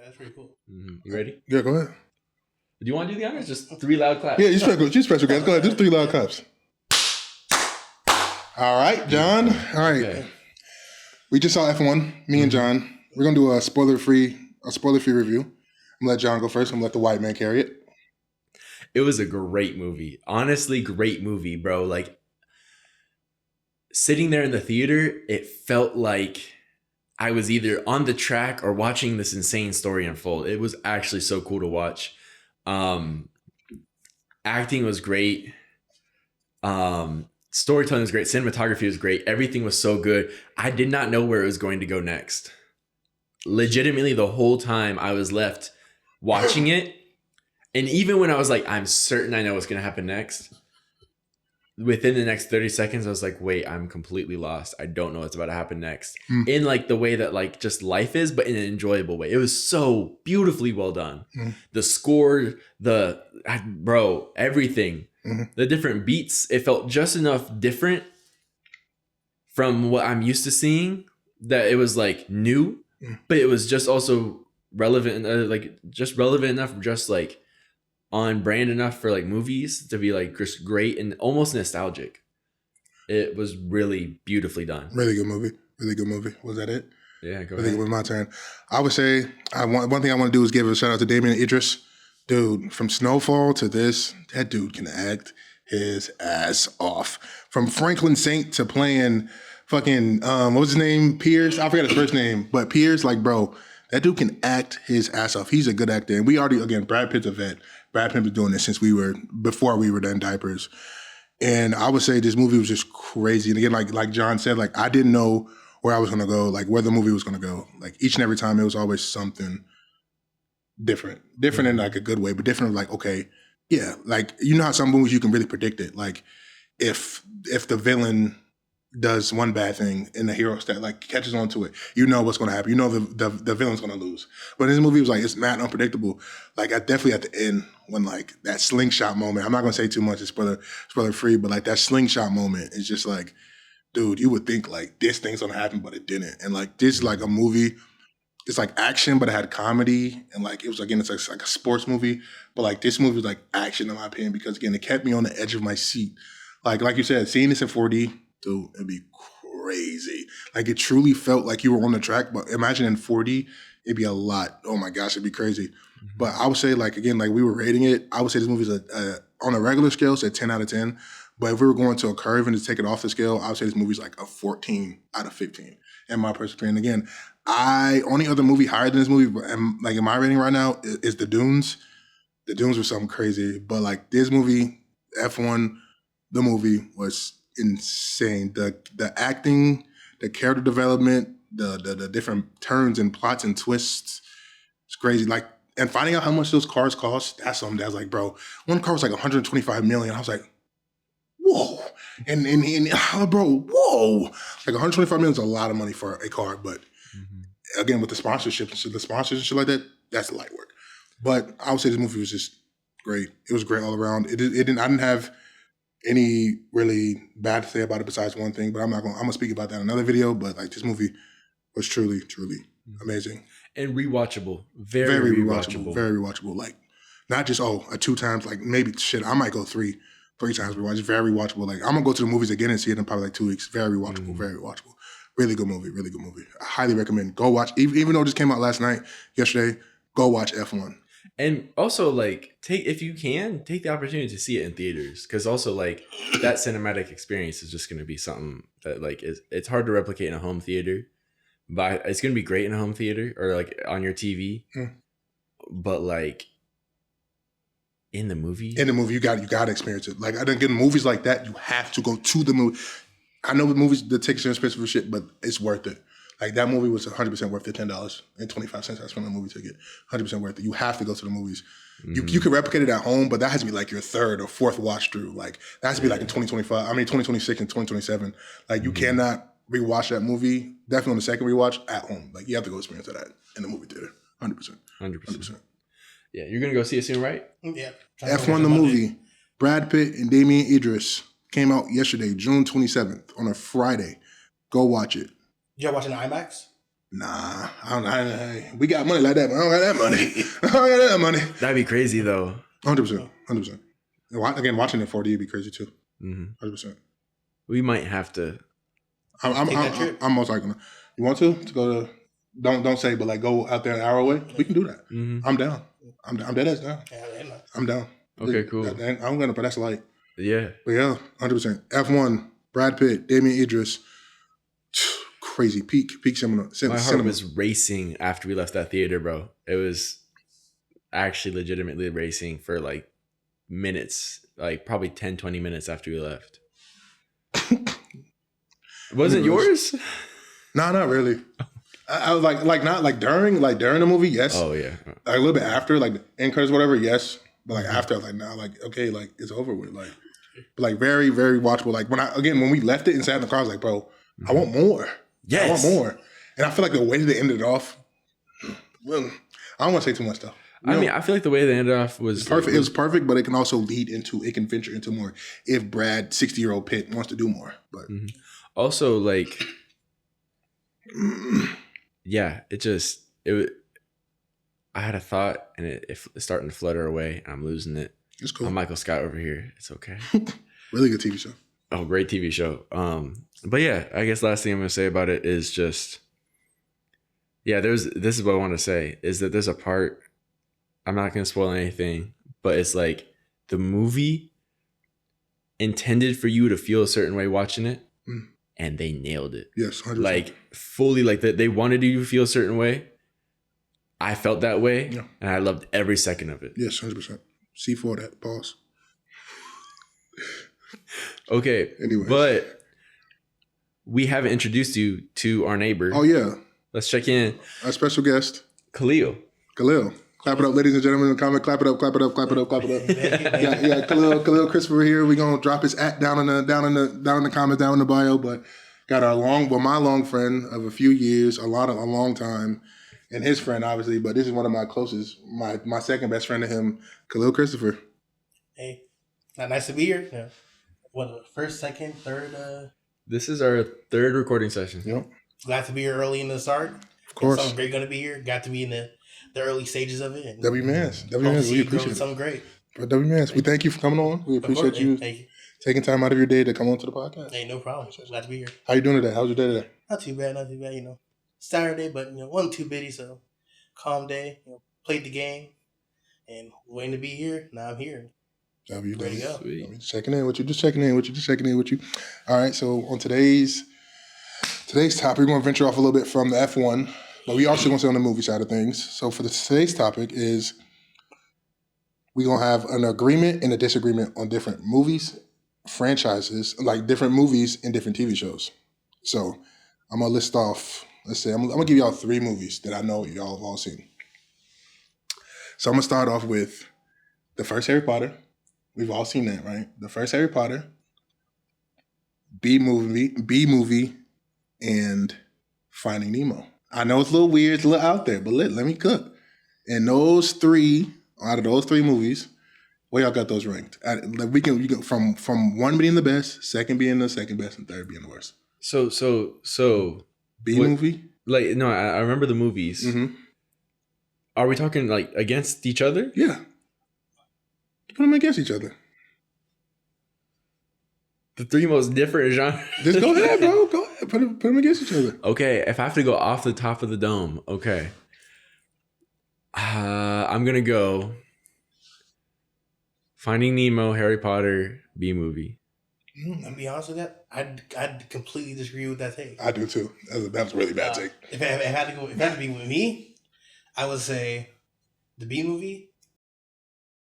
That's pretty cool. You ready? Yeah, go ahead. Do you want to do the honors? Just 3 loud claps. Yeah, you special guest. Go ahead, do 3 loud claps. All right, John. All right. Okay. We just saw F1, me and John. We're going to do a spoiler-free review. I'm going to let John go first. I'm going to let the white man carry it. It was a great movie. Honestly, great movie, bro. Like, sitting there in the theater, it felt like I was either on the track or watching this insane story unfold. It was actually so cool to watch. Acting was great. Storytelling was great. Cinematography was great. Everything was so good. I did not know where it was going to go next. Legitimately, the whole time I was left watching it. And even when I was like, I'm certain I know what's going to happen next, within the next 30 seconds, I was like, wait, I'm completely lost. I don't know what's about to happen next. In like the way that like just life is, but in an enjoyable way. It was so beautifully well done. The score, everything. The different beats, it felt just enough different from what I'm used to seeing that it was like new, but it was just also relevant, relevant enough, just like on brand enough for like movies to be like just great and almost nostalgic. It was really beautifully done. Really good movie. Really good movie. Was that it? Yeah, go I ahead. think it was my turn. I would say one thing I want to do is give a shout out to Damien Idris. Dude, from Snowfall to this, that dude can act his ass off. From Franklin Saint to playing fucking, what was his name? Pierce? I forgot his first name. But Pierce, like, bro, that dude can act his ass off. He's a good actor. And we already, again, Brad Pitt's a vet. Brad Pitt was doing this before we were in diapers. And I would say this movie was just crazy. And again, like John said, like, I didn't know where I was going to go, like where the movie was going to go. Like each and every time it was always something different in like a good way, but different like, okay, yeah, like, you know how some movies you can really predict it. Like if the villain does one bad thing and the hero like catches on to it, you know what's going to happen. You know the villain's going to lose. But this movie was like, it's mad unpredictable. Like I definitely at the end when like that slingshot moment, I'm not going to say too much, it's spoiler free, but like that slingshot moment is just like, dude, you would think like this thing's going to happen, but it didn't. And like this is like a movie, it's like action, but it had comedy. And like, it was, again, it's like a sports movie. But like this movie was like action in my opinion, because again, it kept me on the edge of my seat. Like you said, seeing this in 4D, dude, it'd be crazy. Like it truly felt like you were on the track, but imagine in 4D, it'd be a lot. Oh my gosh, it'd be crazy. But I would say like, again, like we were rating it, I would say this movie's on a regular scale, it's a 10 out of 10. But if we were going to a curve and to take it off the scale, I would say this movie's like a 14 out of 15 in my personal opinion. Again, only other movie higher than this movie, but like in my rating right now, is The Dunes. The Dunes was something crazy. But like this movie, F1, the movie was insane. The acting, the character development, the different turns and plots and twists, it's crazy. Like, and finding out how much those cars cost, that's something that's like, bro, one car was like 125 million. I was like, whoa. And bro, whoa. Like 125 million is a lot of money for a car, but again, with the sponsorship and shit, like that, that's light work. But I would say this movie was just great. It was great all around. I didn't have any really bad to say about it besides one thing, but I'm gonna speak about that in another video. But like this movie was truly, truly amazing. And rewatchable. Very rewatchable. Very rewatchable. Like not just, a 2 times, like maybe I might go 3 times rewatch. It's very rewatchable. Like I'm gonna go to the movies again and see it in probably like 2 weeks. Very rewatchable, very rewatchable. Really good movie, really good movie. I highly recommend. Go watch, even though it just came out yesterday, go watch F1. And also, like, if you can, take the opportunity to see it in theaters. Because also, like, that cinematic experience is just going to be something that, like, it's hard to replicate in a home theater. But it's going to be great in a home theater or, like, on your TV. But, like, in the movie, you got to experience it. Like, I think in movies like that, you have to go to the movie. I know the movies, the tickets are expensive for shit, but it's worth it. Like that movie was 100% worth the $10.25 I spent on a movie ticket. 100% worth it. You have to go to the movies. You can replicate it at home, but that has to be like your 3rd or 4th watch through. Like that has to be like in 2026 and 2027. Like you cannot rewatch that movie. Definitely on the second rewatch at home. Like you have to go experience that in the movie theater. 100%. 100%. Yeah, you're gonna go see it soon, right? Yeah. F1 the movie. Brad Pitt and Damien Idris came out yesterday, June 27th on a Friday. Go watch it. Did y'all watch it in IMAX? Nah, we got money like that, but I don't got that money. I don't got that money. That'd be crazy though. 100%. 100%. Again, watching it 4D would be crazy too. 100%. We might have to. I'm most likely gonna. You want to go to? Don't say, but like go out there an hour away. We can do that. I'm down. I'm dead ass down. I'm down. Okay, cool. I'm gonna, but that's light. Yeah. But yeah, 100%. F1, Brad Pitt, Damien Idris. Crazy peak cinema. My heart was racing after we left that theater, bro. It was actually legitimately racing for like minutes, like probably 10, 20 minutes after we left. Was it yours? No, not really. I was like not like during the movie, yes. Oh yeah. Like a little bit after, like the end credits, whatever, yes. But like after, I was like, nah, like okay, like it's over with. Like very, very watchable. Like when we left it and sat in the car, I was like, bro, I want more. Yes. I want more. And I feel like the way they ended it off, well, I don't want to say too much though. I feel like the way they ended off was perfect. It was perfect, but it can also it can venture into more if Brad, 60-year-old Pitt, wants to do more. But also, like, yeah, I had a thought and it's starting to flutter away and I'm losing it. It's cool. I'm Michael Scott over here. It's okay. Really good TV show. Oh, great TV show. But yeah, I guess last thing I'm gonna say about it is just, yeah, this is what I want to say is that there's a part, I'm not gonna spoil anything, but it's like the movie intended for you to feel a certain way watching it, and they nailed it. Yes, 100%. Like fully, like they wanted you to feel a certain way. I felt that way, and I loved every second of it. Yes, 100%. C4 that pause. Okay, anyways. But we haven't introduced you to our neighbor. Oh yeah, let's check in. Our special guest, Khalil. Clap it up, ladies and gentlemen in the comment. Clap it up, clap it up, clap it up, clap it up. yeah, Khalil Christopher here. We're gonna drop his @ down in the comments, down in the bio. But got my long friend of a few years, a long time, and his friend obviously. But this is one of my closest, my second best friend to him, Khalil Christopher. Hey, nice to be here. Yeah. What, first, second, third? This is our third recording session. Yep. Glad to be here early in the start. Of course. Something great going to be here. Got to be in the early stages of it. W-Mans, we appreciate it. Something great. But W-Mans, we thank you for coming on. We appreciate you taking time out of your day to come on to the podcast. Hey, no problem. Glad to be here. How you doing today? How's your day today? Not too bad. Saturday, but wasn't too busy, so calm day. Played the game and waiting to be here. Now I'm here. Ready to go. Sweet. Checking in with you. All right, so on today's topic, we're going to venture off a little bit from the F1, but we also going to stay on the movie side of things. So for today's topic is we're going to have an agreement and a disagreement on different movies, franchises, like different movies and different TV shows. So I'm going to list off, let's say, I'm going to give y'all 3 movies that I know y'all have all seen. So I'm going to start off with the first Harry Potter. We've all seen that, right? The first Harry Potter, B movie, and Finding Nemo. I know it's a little weird, it's a little out there, but let me cook. And out of those three movies, where y'all got those ranked? You can from one being the best, second being the second best, and third being the worst. So B movie? Like no, I remember the movies. Mm-hmm. Are we talking like against each other? Yeah. Put them against each other. The 3 most different genres. Just go ahead, bro. Go ahead. Put them against each other. Okay, if I have to go off the top of the dome, okay. I'm gonna go Finding Nemo, Harry Potter, B movie. I'll be honest with that. I'd completely disagree with that take. I do too. That's a really bad take. If it had to be with me, I would say the B movie,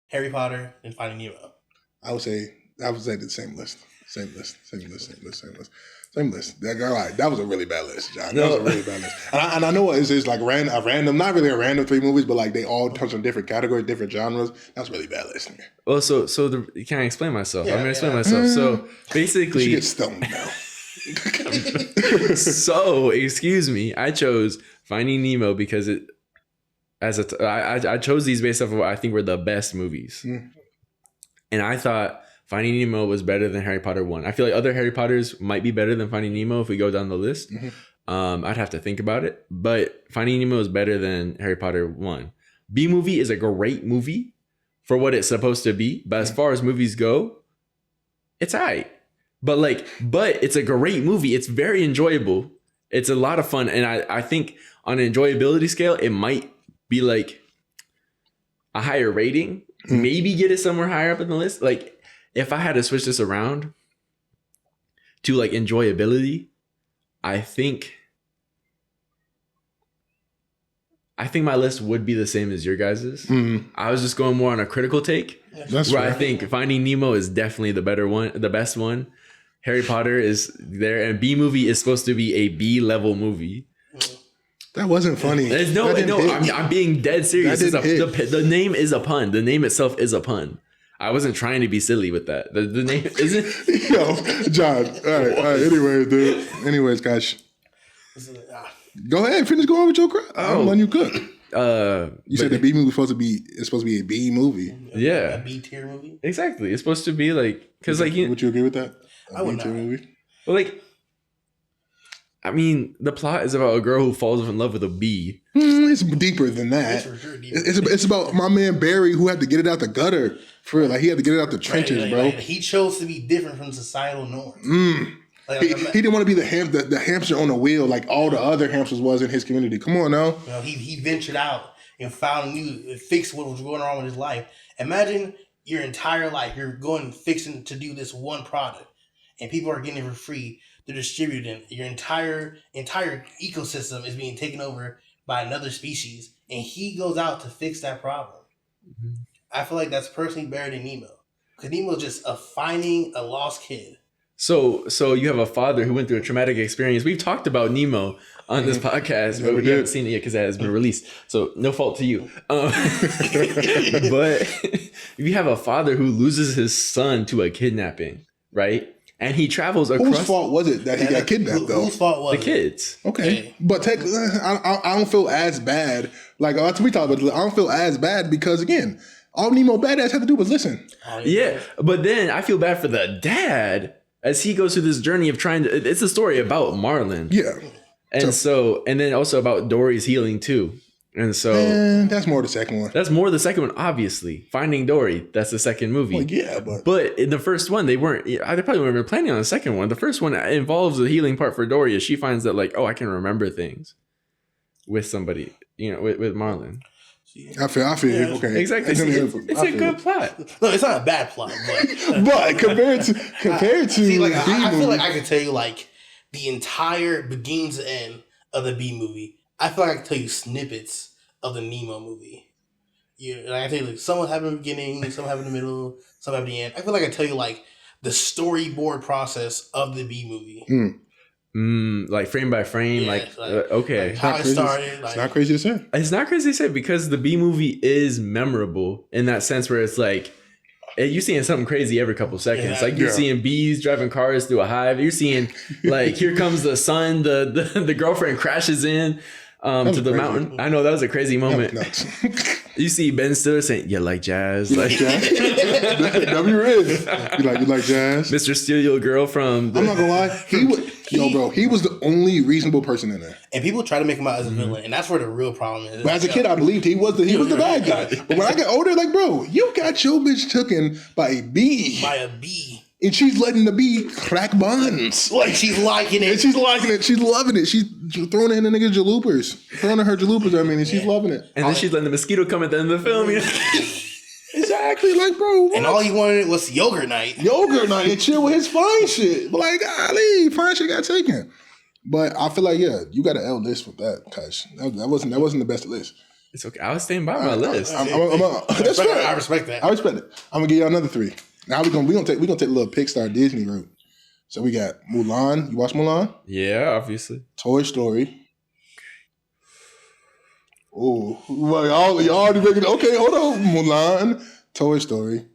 Harry Potter, and Finding Nemo. I would say the same list. Same list. That was a really bad list, John. That was a really bad list. And I know it's like a random, not really a random 3 movies, but like they all touch on different categories, different genres. That's a really bad list. Well, can I explain myself? I'm gonna explain myself. So basically, you get stoned now. So excuse me, I chose Finding Nemo because I chose these based off of what I think were the best movies, and I thought Finding Nemo was better than Harry Potter 1. I feel like other Harry Potters might be better than Finding Nemo if we go down the list. I'd have to think about it, but Finding Nemo is better than Harry Potter 1. B movie is a great movie for what it's supposed to be, but as far as movies go, it's alright. But it's a great movie. It's very enjoyable. It's a lot of fun, and I think on an enjoyability scale, it might be like a higher rating. Maybe get it somewhere higher up in the list. Like if I had to switch this around to like enjoyability, I think my list would be the same as your guys's. I was just going more on a critical take. That's where fair. I think Finding Nemo is definitely the better one, the best one. Harry Potter is there, and B movie is supposed to be a B level movie. That wasn't funny. I'm being dead serious. That didn't hit. The name is a pun. The name itself is a pun. I wasn't trying to be silly with that. The name isn't. Yo, John. All right. Anyways, dude. Anyways, guys. Go ahead. Finish going with your crap. I'm letting you cook. You said the B movie is supposed to be a B movie. Yeah, a B tier movie. Exactly. It's supposed to be like because like would you agree with that? I would not. Movie? Well, like, I mean, the plot is about a girl who falls in love with a bee. It's deeper than that. It's for sure deeper. It's about my man Barry who had to get it out the gutter for real. Like he had to get it out the trenches, bro. He chose to be different from societal norms. He didn't want to be the hamster on the wheel like all the other hamsters was in his community. Come on now. You know, he ventured out and found fixed what was going on with his life. Imagine your entire life you're fixing to do this one product, and people are getting it for free. They're distributing. Your entire ecosystem is being taken over by another species, and he goes out to fix that problem. Mm-hmm. I feel like that's personally better than Nemo, because Nemo's just finding a lost kid. So you have a father who went through a traumatic experience. We've talked about Nemo on this podcast, but we haven't seen it yet because it has been released. So no fault to you. But if you have a father who loses his son to a kidnapping, right? And he travels across. Whose fault was it that he got kidnapped, though? Whose fault was the kids? Okay, but I don't feel as bad. Like we talked about, I don't feel as bad because again, all Nemo badass had to do was listen. Yeah, but then I feel bad for the dad as he goes through this journey of trying to. It's a story about Marlin. Yeah, and then also about Dory's healing too. And so that's more the second one. That's more the second one, obviously. Finding Dory, that's the second movie. Well, yeah, but in the first one, they probably weren't planning on the second one. The first one involves the healing part for Dory as she finds that like, oh, I can remember things with somebody, with Marlin. I feel yeah, okay. Exactly. It's a good plot. No, it's not a bad plot, but compared to see, like I feel like I could tell you like the entire beginning to end of the B movie. I feel like I can tell you snippets of the Nemo movie. Yeah, like I tell you, like some happened in the beginning, some happened in the middle, some happened in the end. I feel like I tell you like the storyboard process of the B movie. Like frame by frame, okay. Like how it started. It's not crazy to say. It's not crazy to say because the B movie is memorable in that sense where it's like you're seeing something crazy every couple seconds. Like you're seeing bees driving cars through a hive. You're seeing like here comes the sun. The girlfriend crashes in to the mountain. I know that was a crazy moment. You see Ben Stiller saying, "You like jazz?" Like jazz? W Riz. You like jazz? Mr. Steal Your Girl from. I'm not gonna lie. He was the only reasonable person in there. And people try to make him out as a villain, and that's where the real problem is. But as a kid, I believed he was the bad guy. But when I got older, like, bro, you got your bitch taken by a bee. By a bee. And she's letting the bee crack buns. Like she's liking it. And she's liking it. She's loving it. She's throwing it in the nigga's jalupas. Throwing in her jalupas, and she's loving it. And then she's letting the mosquito come at the end of the film. Exactly, like, bro. What? And all he wanted was yogurt night. And chill with his fine shit. But like, golly, fine shit got taken. But I feel like, you got an L list with that, cause that wasn't the best list. It's okay. I was staying by my list. That's fair. I respect that. I respect it. I'm gonna give you another 3. Now we're gonna take a little Pixar Disney route. So we got Mulan. You watch Mulan? Yeah, obviously. Toy Story. Oh, well, y'all already making okay. Hold on, Mulan, Toy Story,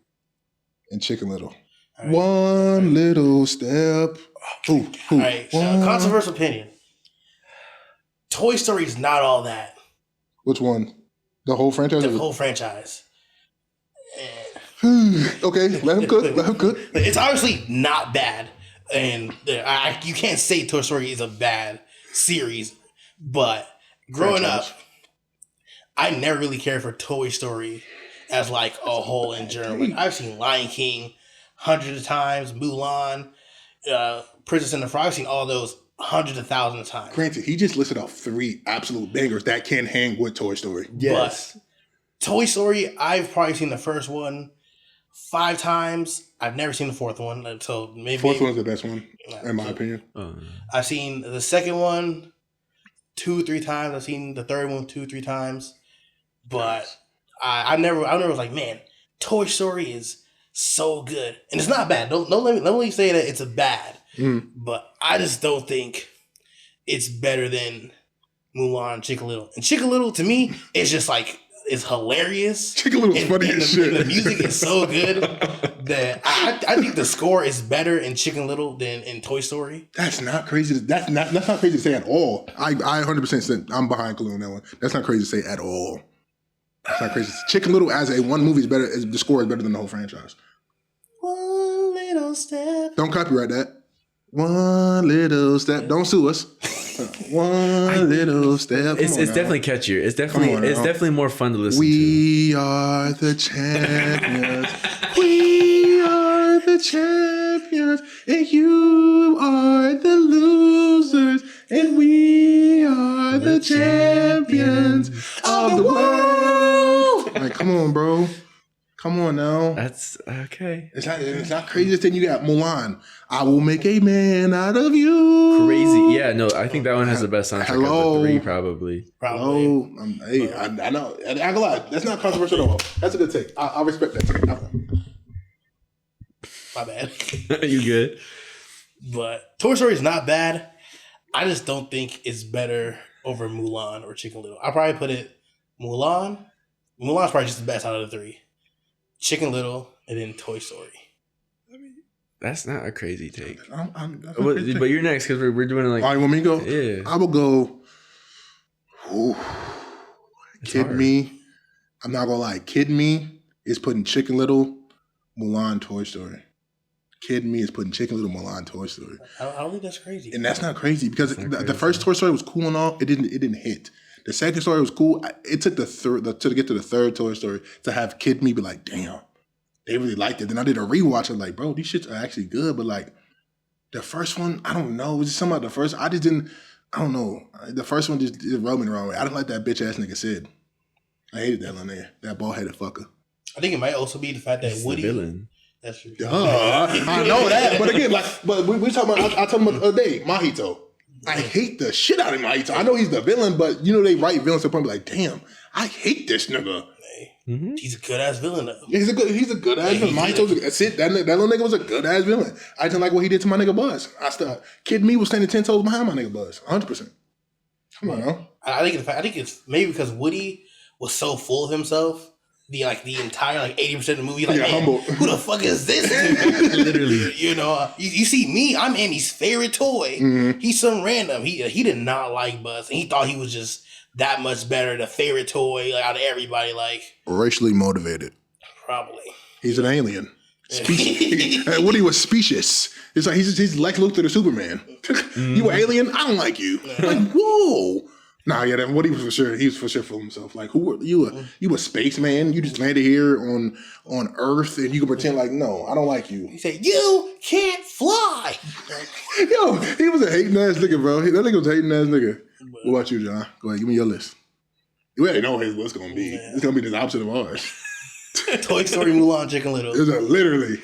and Chicken Little. Right. One little step. All right, controversial opinion. Toy Story is not all that. Which one? The whole franchise? The whole franchise. Okay, let him cook. It's obviously not bad, and you can't say Toy Story is a bad series. But growing up, Franchise. I never really cared for Toy Story as like a whole in general. Like I've seen Lion King hundreds of times, Mulan, Princess and the Frog. I've seen all those hundreds of thousands of times. Granted, he just listed off 3 absolute bangers that can hang with Toy Story. Yes. Toy Story, I've probably seen the first one 5 times. I've never seen the fourth one, so maybe Fourth one's the best one, in my opinion. I've seen the second one 2-3 times. I've seen the third one 2-3 times, but I never was like, man, Toy Story is so good, and it's not bad. Don't let me say that it's a bad, but I just don't think it's better than Mulan and Chicken Little. And Chicken Little to me is just like it's hilarious. Chicken Little's funny as shit. And the music is so good that I think the score is better in Chicken Little than in Toy Story. That's not crazy. That's not crazy to say at all. I 100% said I'm behind Kalu on that one. That's not crazy to say at all. That's not crazy. Chicken Little as a one movie is better. The score is better than the whole franchise. One little step. Don't copyright that. One little step. Don't sue us. One little step. It's definitely catchier. It's definitely more fun to listen to. We are the champions. We are the champions. And you are the losers. And we are the champions of the world. Like, come on, bro. Come on now. That's okay. It's not crazy thing. You got Mulan. I will make a man out of you. Crazy. Yeah, no, I think that one has the best soundtrack Hello. of the 3, probably. Oh, hey, I know. I ain't gonna lie. That's not controversial at all. That's a good take. I respect that take. My bad. You good? But Toy Story is not bad. I just don't think it's better over Mulan or Chicken Little. I'll probably put it Mulan. Mulan's probably just the best out of the 3. Chicken Little, and then Toy Story. That's not a crazy take. But you're next because we're doing it like. All right, want me to go? Yeah. I will go. Kid hard. Me. I'm not gonna lie. Kid Me is putting Chicken Little, Mulan, Toy Story. Kid Me is putting Chicken Little, Mulan, Toy Story. I don't think that's crazy. And that's not crazy because the first Toy Story was cool and all. It didn't hit. The second story was cool. It took to get to the third Toy Story to have Kid Me be like, damn, they really liked it. Then I did a rewatch and like, bro, these shits are actually good. But like the first one, I don't know. It was just something about the first. I don't know. The first one just rubbed me the wrong way. I didn't like that bitch ass nigga Sid. I hated that little nigga. That bald headed fucker. I think it might also be the fact that He's Woody. the villain. That's true. I know that. But again, but we talking about, I told him the other day, Mahito. I hate the shit out of Mahito. I know he's the villain, but you know they write villains to the point like, damn, I hate this nigga. Mm-hmm. He's a good ass villain though. Yeah, he's a good ass villain. That little nigga was a good ass villain. I didn't like what he did to my nigga Buzz. Kid Me was standing 10 toes behind my nigga Buzz. 100%. Come on, now. I think it's maybe because Woody was so full of himself. The entire 80% of the movie, like, man, humble. who the fuck is this dude? Literally, you see me, I'm Andy's favorite toy. Mm-hmm. He's some random. He did not like Buzz, and he thought he was just that much better, the favorite toy out of everybody. Like Racially motivated. probably He's an alien. Woody was specious. It's like he's Lex Luthor to Superman. You an alien? I don't like you. Like, whoa. Nah, yeah, that Woody was for sure. He was for sure for himself. Like, who are you? You a spaceman? You just landed here on Earth, and you can pretend like, no, I don't like you. he said, "You can't fly." Yo, he was a hating ass nigga, bro. That nigga was a hating ass nigga. What about you, John? Go ahead, give me your list. We already know what his list gonna be. Yeah. It's gonna be the opposite of ours. Toy Story, Mulan, Chicken Little. It's literally.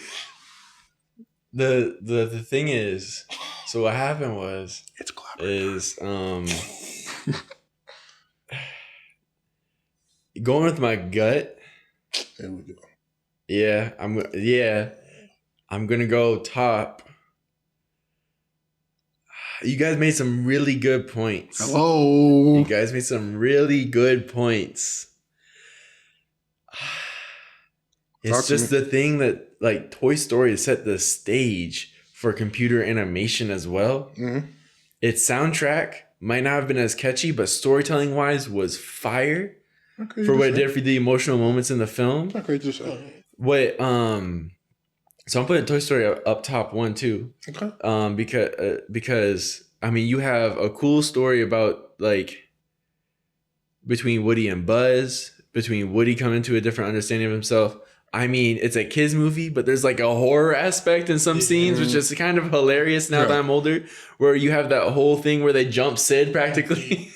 The thing is, so what happened was It's clever. is going with my gut. There we go. Yeah, I'm gonna go top. You guys made some really good points. Hello. You guys made some really good points. It's just the thing that like Toy Story set the stage for computer animation as well. Mm-hmm. Its soundtrack might not have been as catchy, but storytelling wise was fire for what it did for the emotional moments in the film. Not crazy to say. What so I'm putting Toy Story up top 1 too. Okay. Because I mean, you have a cool story about like between Woody and Buzz, between Woody coming to a different understanding of himself. I mean, it's a kids movie, but there's like a horror aspect in some scenes, which is kind of hilarious now that I'm older, where you have that whole thing where they jump Sid practically.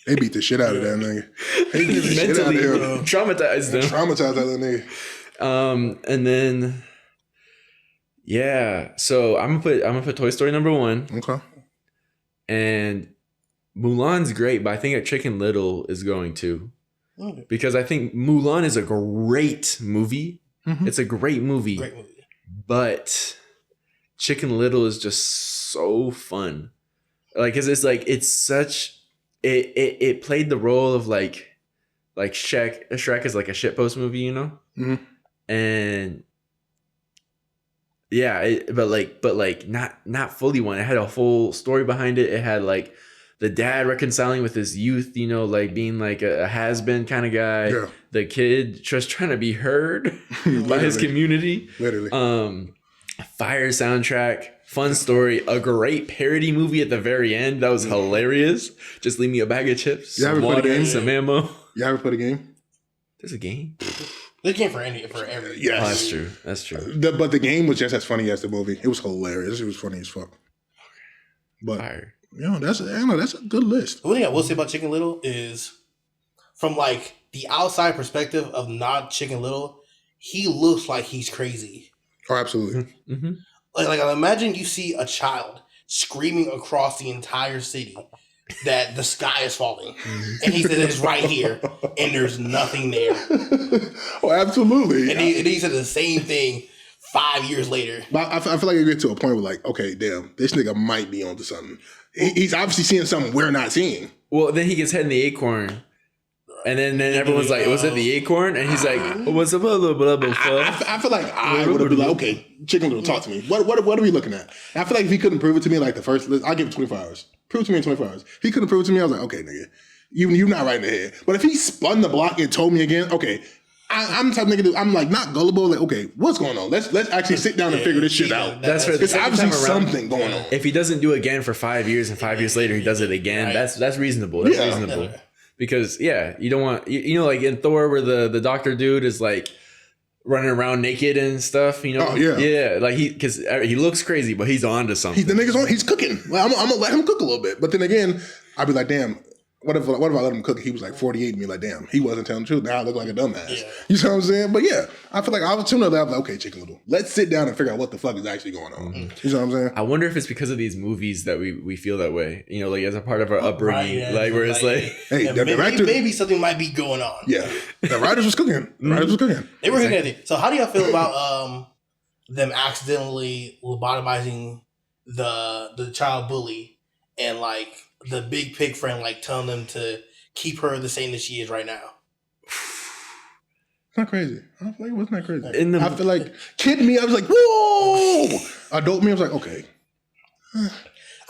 They beat the shit out of that nigga. They beat the Mentally shit out of him. traumatized them. Traumatized that little nigga. And then yeah, so I'm gonna put Toy Story number 1. Okay. And Mulan's great, but I think that Chicken Little is going to. Okay. Because I think Mulan is a great movie. Mm-hmm. It's a great movie. Great movie. But Chicken Little is just so fun. Like, cause it's like it's such it played the role of like Shrek is like a shitpost movie, you know? Mm-hmm. And yeah, but like not fully one. It had a whole story behind it. It had like the dad reconciling with his youth, you know, like being like a has-been kind of guy. Yeah. The kid just trying to be heard by his community. Literally. Fire soundtrack, fun story, a great parody movie at the very end. That was hilarious. Just leave me a bag of chips, You ever some put a water, game? some ammo. You ever play a game? There's a game. They came for every. Yes. Oh, that's true. That's true. But the game was just as funny as the movie. It was hilarious. It was funny as fuck. But Fire. that's a good list. The one thing I will say about Chicken Little is, from like the outside perspective of not Chicken Little, he looks like he's crazy. Oh, absolutely. Mm-hmm. Like imagine you see a child screaming across the entire city that the sky is falling, and he said it's right here, and there's nothing there. Oh, absolutely. And he said the same thing 5 years later. But I feel like you get to a point where like, okay, damn, this nigga might be onto something. He's obviously seeing something we're not seeing. Well, then he gets hit in the acorn. And then everyone's like, was it the acorn? And he's like, what's up, blah, blah, blah, blah. I feel like I would have been like, okay, Chicken Little, talk to me. What are we looking at? And I feel like if he couldn't prove it to me like the first, I'll give it 24 hours. Prove it to me in 24 hours. If he couldn't prove it to me, I was like, okay, nigga, you're not right in the head. But if he spun the block and told me again, okay, I'm the type of nigga, I'm like not gullible, like, okay, what's going on? Let's actually sit down and figure this shit out. That's for the It's second obviously time around. something going on. If he doesn't do it again for 5 years and 5 years later he does it again, that's reasonable. That's reasonable. Because you don't want you know, like in Thor where the doctor dude is like running around naked and stuff, you know? Oh, yeah. Like because he looks crazy, but he's on to something. The nigga's on, he's cooking. Well, I'm gonna let him cook a little bit. But then again, I'd be like, damn, what if I let him cook? He was like 48 and be like, damn, he wasn't telling the truth. Now I look like a dumbass. Yeah. You see what I'm saying? But yeah, I feel like I was sooner or later, I was like, okay, Chicken Little, let's sit down and figure out what the fuck is actually going on. Mm-hmm. You see what I'm saying? I wonder if it's because of these movies that we feel that way. You know, like as a part of our upbringing, Right, like where it's like, hey, the director, maybe something might be going on. Yeah, the writers was cooking. They were cooking at it. So how do y'all feel about them accidentally lobotomizing the child bully and like the big pig friend like telling them to keep her the same as she is right now? It's not crazy. I feel like it wasn't that crazy. I feel like kid me, I was like, whoa. Adult me, I was like, okay.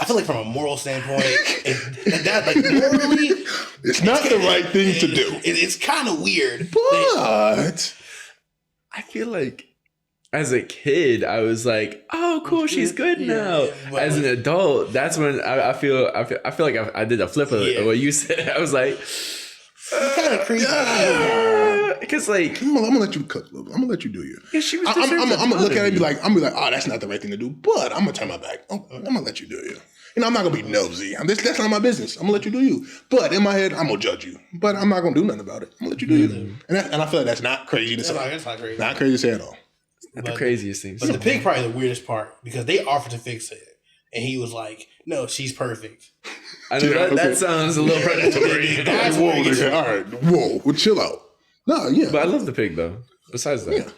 I feel like from a moral standpoint, that like morally, it's not the right thing to do. It's kind of weird, but I feel like as a kid, I was like, "Oh, cool, she's good now." As an adult, that's when I feel like I did a flip of what you said. I was like, kind of creepy. Because like, I'm gonna let you cook. I'm gonna let you do you. Yeah, she was. I'm gonna look at it and be like, oh, that's not the right thing to do. But I'm gonna turn my back. I'm gonna let you do you. You know, I'm not gonna be nosy. That's not my business. I'm gonna let you do you. But in my head, I'm gonna judge you. But I'm not gonna do nothing about it. I'm gonna let you do you. And I feel like that's not crazy to say. That's not crazy. Not crazy to say at all. Not the craziest thing. But the pig probably the weirdest part because they offered to fix it, and he was like, "No, she's perfect." I know that sounds a little predatory. That's whoa, nigga. All right, whoa, well, chill out. No, yeah. But I love the pig though. Besides that,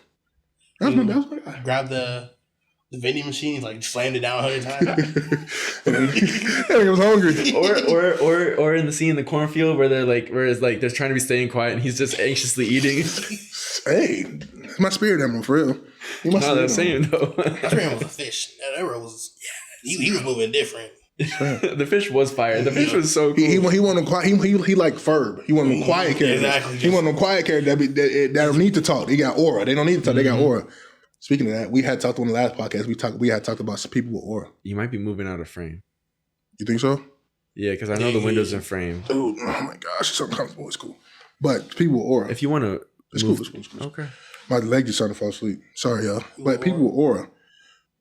that was my guy. Grabbed the vending machine, like slammed it down 100 times. He was hungry. or in the scene in the cornfield where it's like they're trying to be staying quiet and he's just anxiously eating. Hey, it's my spirit animal for real. Not the same though. My spirit animal was a fish. That was he was moving different. The fish was fire. The fish was so cool. He wanted quiet. He like Ferb. He wanted them quiet characters. Exactly. He wanted them quiet characters that don't need to talk. They got aura. They don't need to talk. They got aura. Speaking of that, we had talked on the last podcast. We had talked about some people with aura. You might be moving out of frame. You think so? Yeah, because I know the windows are framed. Dude, oh my gosh, it's uncomfortable. It's cool. But people with aura. If you want to, It's cool. It's cool. It's cool. Okay. My leg just started to fall asleep. Sorry, y'all. But people with aura,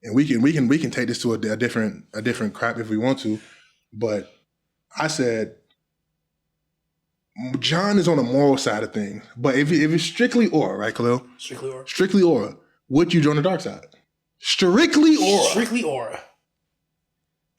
and we can take this to a different crap if we want to. But I said John is on the moral side of things. But if it's strictly aura, right, Khalil? Strictly aura. Strictly aura. Would you join the dark side? Strictly aura. Strictly aura.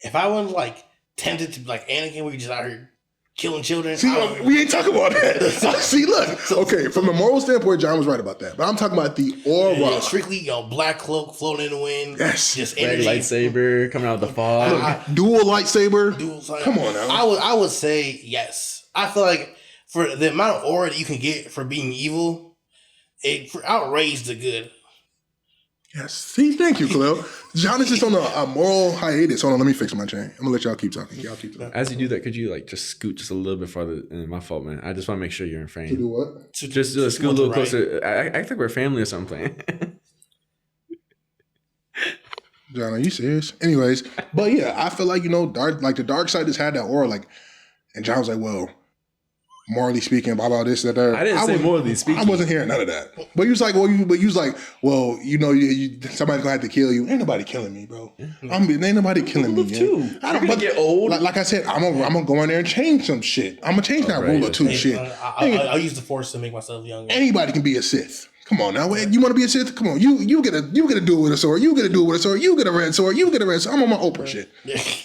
If I wasn't like tempted to like Anakin, where you just out here killing children. See, we ain't talking about that. See, look. Okay, from the moral standpoint, John was right about that. But I'm talking about the aura. Yeah, strictly, black cloak floating in the wind. Yes. Just Red energy. lightsaber coming out of the fog. Dual lightsaber. Come on now. I would say yes. I feel like for the amount of aura that you can get for being evil, it outweighs the good. Yes. See, thank you, Khalil. John is just on a moral hiatus. Hold on, let me fix my chain. I'm gonna let y'all keep talking. Y'all keep talking. As you do that, could you like just scoot just a little bit farther? My fault, man. I just want to make sure you're in frame. To do what? Just scoot a little closer. I think we're family or something. John, are you serious? Anyways, but yeah, I feel like the dark side just had that aura, like, and John was like, well, morally speaking, blah blah this, that. I didn't say morally speaking. I wasn't hearing none of that. But you was like, somebody's gonna have to kill you. Ain't nobody killing me, bro. Ain't nobody killing me. Too. I don't get old. Like I said, I'm gonna go in there and change some shit. I'm gonna change that rule or two shit. I'll use the Force to make myself younger. Anybody can be a Sith. Come on now, you want to be a Sith? Come on, you get a duel with a sword. You get a duel with a sword. You get a red sword. You get a red sword. I'm on my Oprah shit.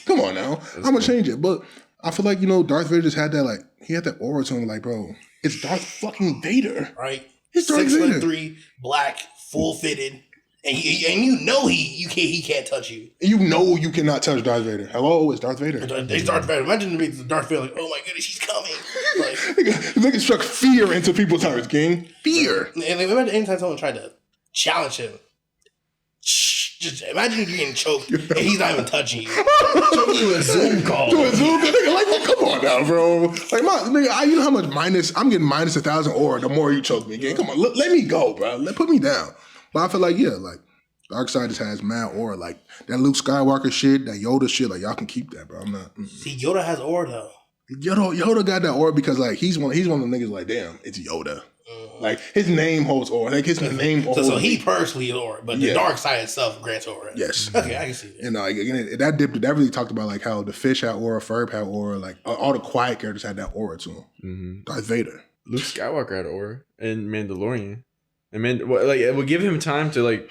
Come on now, I'm gonna change it. But I feel like Darth Vader just had that he had that aura to him, like, bro, it's Darth fucking Vader, right? It's Darth Vader. 6'3", black, full fitted, and he can't touch you. You know you cannot touch Darth Vader. Hello, it's Darth Vader. It's Darth Vader. Imagine the Darth Vader like, oh my goodness, he's coming. Like, nigga struck fear into people's hearts, King. Fear. And imagine anytime someone tried to challenge him. Just imagine you getting choked and he's not even touching you. Do a Zoom call. Nigga, like, come on now, bro. Like, you know how much I'm getting minus 1,000 aura the more you choke me, King. Come on, let me go, bro. Put me down. But I feel like, Dark Side just has mad aura. Like, that Luke Skywalker shit, that Yoda shit, like, y'all can keep that, bro. I'm not. See, Yoda has aura, though. Yoda got that aura because, like, he's one of the niggas like, damn, it's Yoda. Like, his name holds aura. Like, his name holds So he personally is aura, but the dark side itself grants aura. Yes. Okay, I can see that. And again, that really talked about, like, how the fish had aura, Ferb had aura, like, all the quiet characters had that aura to them. Mm-hmm. Darth Vader. Luke Skywalker had aura and Mandalorian. And it would give him time to, like,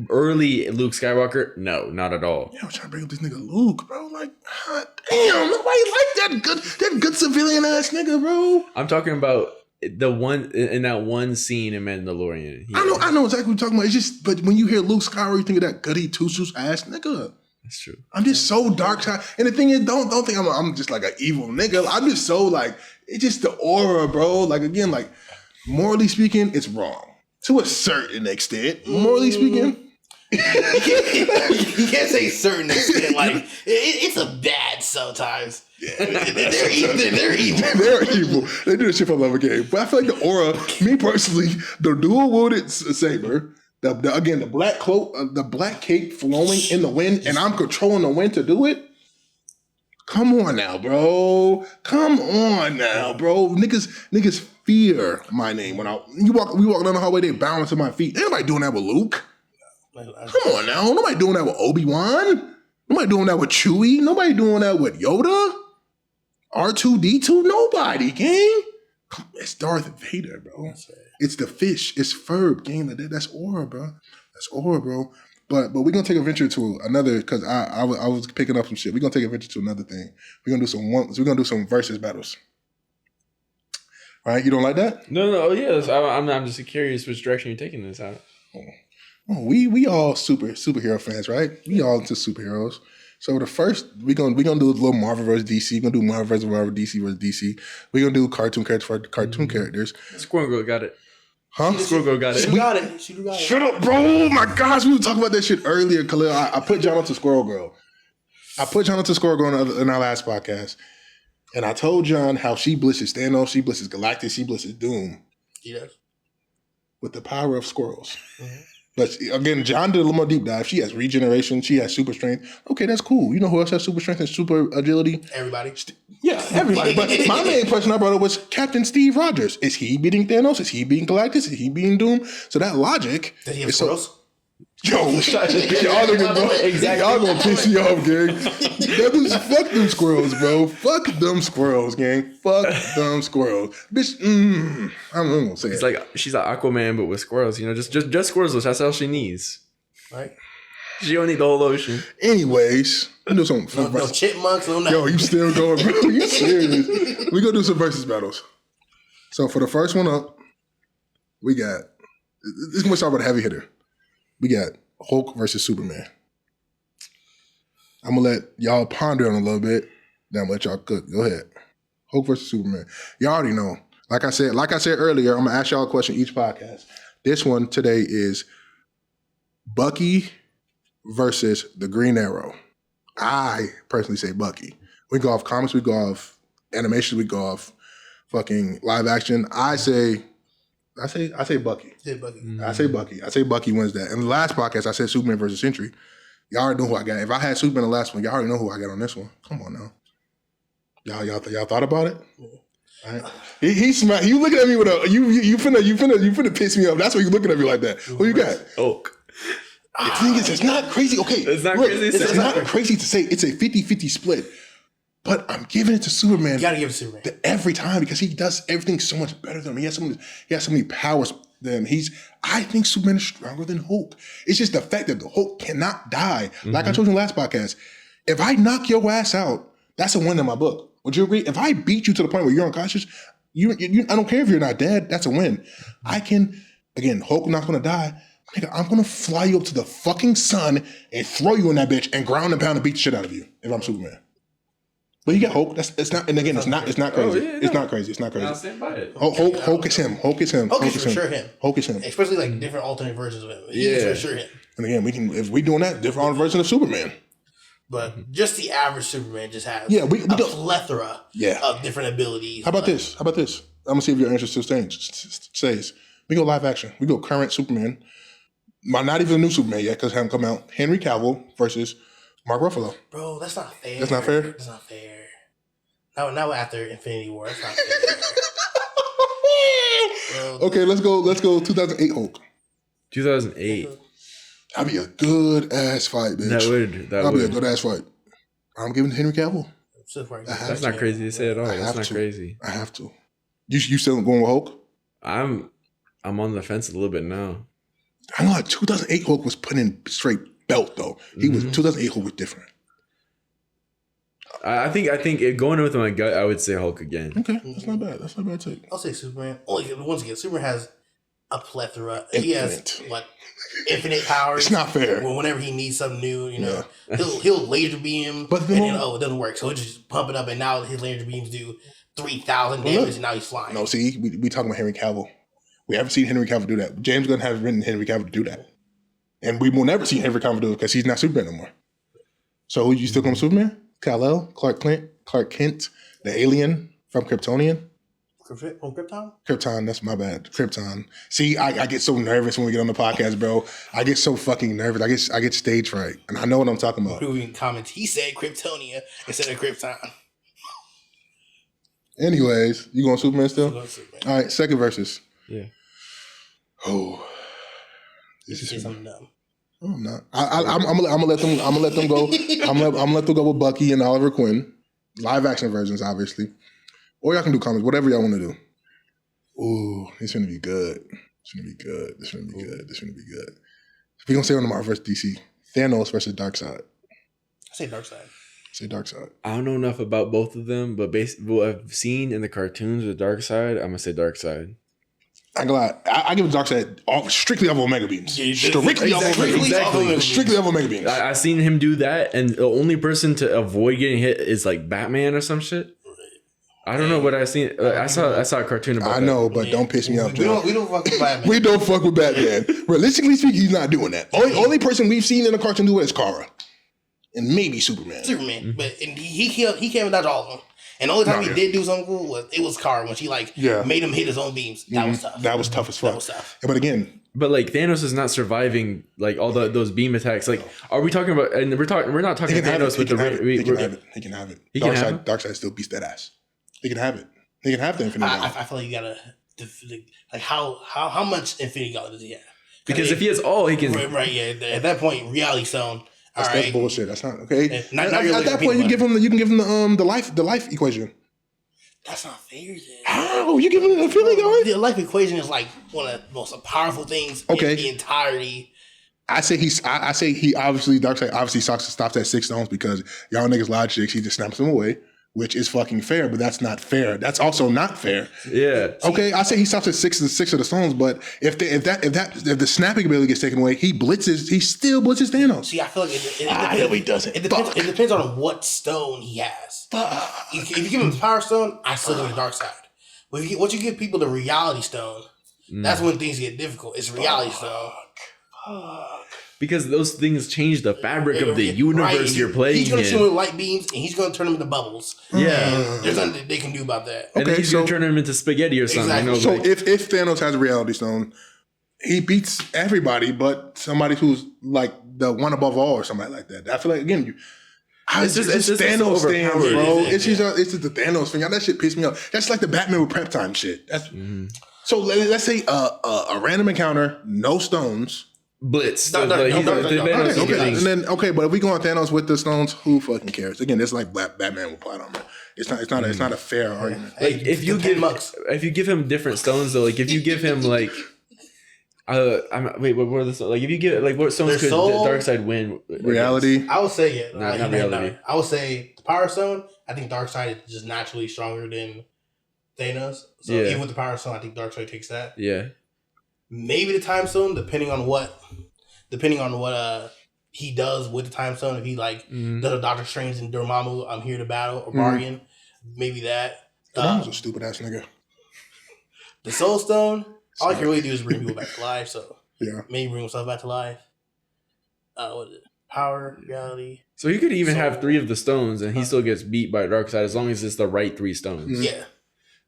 early Luke Skywalker. No, not at all. Yeah, I was trying to bring up this nigga Luke, bro. Like, God damn, nobody like that good civilian ass nigga, bro. I'm talking about the one in that one scene in Mandalorian. I know exactly what you're talking about. It's just, but when you hear Luke Skywalker, you think of that goody two shoes ass nigga. That's true. I'm just so dark side, and the thing is, don't think I'm just like an evil nigga. I'm just so like, it's just the aura, bro. Like, again, like, morally speaking, it's wrong to a certain extent. Morally speaking. You can't say certain extent. Like, it's a bad sometimes. Yeah, they're evil. They're evil. They do this shit for love of game. But I feel like the aura, me personally, the dual wielded saber, the black cloak, the black cape flowing in the wind, and I'm controlling the wind to do it. Come on now, bro. Niggas fear my name. When we walk down the hallway, they bow into my feet. Ain't nobody doing that with Luke. Come on now. Nobody doing that with Obi-Wan. Nobody doing that with Chewie. Nobody doing that with Yoda. R2-D2. Nobody, gang. It's Darth Vader, bro. It's the fish. It's Ferb, gang. That's aura, bro. But we're gonna take a venture to another, because I was picking up some shit. We're gonna take a venture to another thing. We're gonna do some versus battles. All right, you don't like that? No. Yes, I'm just curious which direction you're taking this out. Oh, we all superhero fans, right? We all into superheroes. So the first we're gonna do a little Marvel versus DC. We're gonna do Marvel versus Marvel, DC versus DC. We're gonna do cartoon characters for cartoon characters. Squirrel Girl got it. Huh? Squirrel Girl got it. She got it. Shut up, bro! Oh my gosh, we were talking about that shit earlier, Khalil. I put John onto Squirrel Girl. In our last podcast, and I told John how she blisses Thanos, she blisses Galactus, she blisses Doom. Yes. With the power of squirrels. Mm-hmm. But again, John did a little more deep dive. She has regeneration. She has super strength. Okay, that's cool. You know who else has super strength and super agility? Everybody. Yeah, everybody. But my main question I brought up was Captain Steve Rogers. Is he beating Thanos? Is he beating Galactus? Is he beating Doom? So that logic. Does he have squirrels? Y'all gonna piss me off, gang. Fuck them squirrels, bro. Fuck them squirrels, gang. Fuck them squirrels, bitch. I'm gonna say It's it. like she's like Aquaman, but with squirrels. You know, just squirrels. That's all she needs. Right. She don't need the whole ocean. Anyways, I do some. No chipmunks. No nothing. Yo, you still going, bro? You serious? We gonna do some versus battles. So for the first one up, we got. This is gonna start with a heavy hitter. We got Hulk versus Superman. I'm gonna let y'all ponder on it a little bit. Then I'm gonna let y'all cook. Go ahead. Hulk versus Superman. Y'all already know. Like I said earlier, I'm gonna ask y'all a question each podcast. This one today is Bucky versus the Green Arrow. I personally say Bucky. We go off comics, we go off animation, we go off fucking live action. I say Bucky. Yeah, Bucky. I say Bucky. I say Bucky wins that. In the last podcast, I said Superman versus Sentry. Y'all already know who I got. If I had Superman in the last one, y'all already know who I got on this one. Come on now. Y'all thought about it? Yeah. Right. He smart. You looking at me with a you finna piss me off. That's why you looking at me like that. Who you got? Hulk. The thing is, it's not crazy. Okay, it's not crazy. It's not crazy to say it's a 50-50 split. But I'm giving it to Superman. You gotta give it to Superman Every time because he does everything so much better than him. He has so many powers than him. I think Superman is stronger than Hulk. It's just the fact that the Hulk cannot die. Like I told you in the last podcast, if I knock your ass out, that's a win in my book. Would you agree? If I beat you to the point where you're unconscious, I don't care if you're not dead. That's a win. I can, again, Hulk not gonna die. Nigga, I'm gonna fly you up to the fucking sun and throw you in that bitch and ground and pound and beat the shit out of you if I'm Superman. But you got Hulk. It's not crazy. It's not crazy. It's not crazy. I'll stand by it. Hulk is him. Hulk is him. Hulk is for sure him. Hulk is him. Especially like different alternate versions of him. He is for sure him. And again, if we doing that, different version of Superman. But just the average Superman just has we a plethora of different abilities. How about this? I'm gonna see if your answer still stays. We go live action. We go current Superman. Not even a new Superman yet because it hasn't come out. Henry Cavill versus Mark Ruffalo. Bro, that's not fair. That's not fair? That's not fair. Now after Infinity War, that's not fair. Okay, let's go 2008 Hulk. 2008. That'd be a good ass fight, bitch. That'd be a good ass fight. I'm giving Henry Cavill. That's not crazy to say at all. That's not crazy. I have to. You still going with Hulk? I'm on the fence a little bit now. I know like 2008 Hulk was put in straight belt though. He was 2008 Hulk was different. I think going in with my gut, I would say Hulk again. Okay, that's not bad. That's not bad take. I'll say Superman. Once again, Superman has a plethora. He has infinite powers. It's not fair. Well, whenever he needs something new, he'll laser beam, but then, it doesn't work. So he'll just pump it up, and now his laser beams do 3,000 damage, and now he's flying. No, see, we talking about Henry Cavill. We haven't seen Henry Cavill do that. James Gunn hasn't written Henry Cavill to do that, and we will never see Henry Cavill do it because he's not Superman no more. So you still going with Superman? Kal-El, Clark Kent, the alien from Kryptonian. From Krypton? Krypton, that's my bad. Krypton. See, I get so nervous when we get on the podcast, bro. I get so fucking nervous. I get stage fright, and I know what I'm talking about. Who in comments? He said Kryptonia instead of Krypton. Anyways, you going Superman still? Superman. All right, second versus. Yeah. Oh, this is something dumb. No, I'm not. I'm gonna let them. I'm gonna let them go. I'm gonna let them go with Bucky and Oliver Queen, live action versions, obviously. Or y'all can do comics, whatever y'all want to do. Ooh, it's gonna be good. It's gonna be good. This gonna be good. This gonna be good. We're gonna stay on the Marvel versus DC. Thanos versus Darkseid. I say Darkseid. Say Darkseid. I don't know enough about both of them, but based what I've seen in the cartoons with Darkseid, I'm gonna say Darkseid. I'm glad. I give Darkseid strictly off Omega beams. Strictly off Omega beams. I seen him do that, and the only person to avoid getting hit is like Batman or some shit. I don't know what I seen. I saw a cartoon about. I know, but don't piss me off. We don't fuck with Batman. We don't fuck with Batman. Realistically speaking, he's not doing that. Only person we've seen in a cartoon do it is Kara, and maybe Superman. But he can't dodge all of them. And the only time he did do something cool was Kara when she made him hit his own beams. That was tough. That was tough as fuck. That was tough. But again, But like Thanos is not surviving like all those beam attacks. Like, are we talking about? And we're not talking Thanos with the. He can have it. He can have it. Darkseid still beats that ass. He can have it. He can have the Infinity Gauntlet. I feel like you gotta like how much Infinity Gauntlet does he have? Because if he has all, he can. Right, yeah. At that point, Reality Stone. That's bullshit. That's not okay. At that point, you can give him the life equation. That's not fair. Then. How you giving him the Infinity Gauntlet? The life equation is like one of the most powerful things in the entirety. I say he obviously Darkseid obviously stops at 6 stones because y'all niggas logics. He just snaps them away, which is fucking fair, but that's not fair. That's also not fair. Yeah. Okay, I say he stops at 6 of the stones, but if the snapping ability gets taken away, he still blitzes Thanos. See, I feel like he doesn't. It depends on what stone he has. If you give him the Power Stone, I still go to Darkseid. But once you give people the Reality Stone, that's when things get difficult. It's Reality Stone. Because those things change the fabric of the universe you're playing in. He's going to shoot him with light beams, and he's going to turn them into bubbles. Yeah. There's nothing they can do about that. And then he's going to turn them into spaghetti or something. Exactly. So if Thanos has a Reality Stone, he beats everybody but somebody who's like the one above all or somebody like that. I feel like, again, it's just Thanos stance, bro. It's just the Thanos thing. That shit pissed me off. That's like the Batman with prep time shit. That's So let's say a random encounter, no stones. Blitz. But if we go on Thanos with the stones, who fucking cares? Again, it's like Batman with plot armor. It's not a fair argument. Like if you give him different stones though, like if you give him like wait, what were the stones? Like if you give like what stones could Darkseid win? Reality. I would say not reality. I would say the Power Stone. I think Darkseid is just naturally stronger than Thanos. So even with the Power Stone, I think Darkseid takes that. Yeah. Maybe the Time Stone, depending on what he does with the Time Stone. If he does a Doctor Strange and Dormammu, I'm here to battle or bargain. Maybe that. Dormammu's a stupid ass nigga. The Soul Stone, all I can really do is bring people back to life. So maybe bring himself back to life. What is it? Power, reality. So he could even have 3 of the stones, and he still gets beat by Darkseid as long as it's the right 3 stones. Yeah.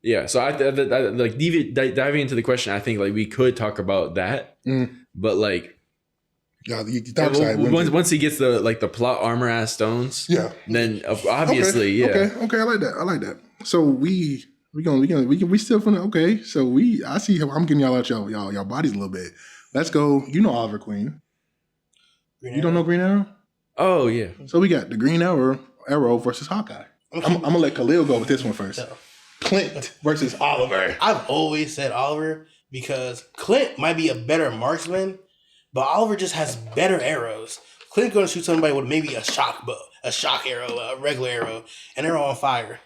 Yeah, so I like diving into the question. I think like we could talk about that, but like, once he gets the plot armor ass stones, then obviously, okay, I like that. So we still from So I see how I'm getting y'all out y'all bodies a little bit. Let's go. You know Oliver Queen. You don't know Green Arrow? Oh yeah. So we got the Green Arrow versus Hawkeye. I'm gonna let Khalil go with this one first. No. Clint versus Oliver. I've always said Oliver because Clint might be a better marksman, but Oliver just has better arrows. Clint's going to shoot somebody with maybe a shock arrow, a regular arrow, an arrow on fire.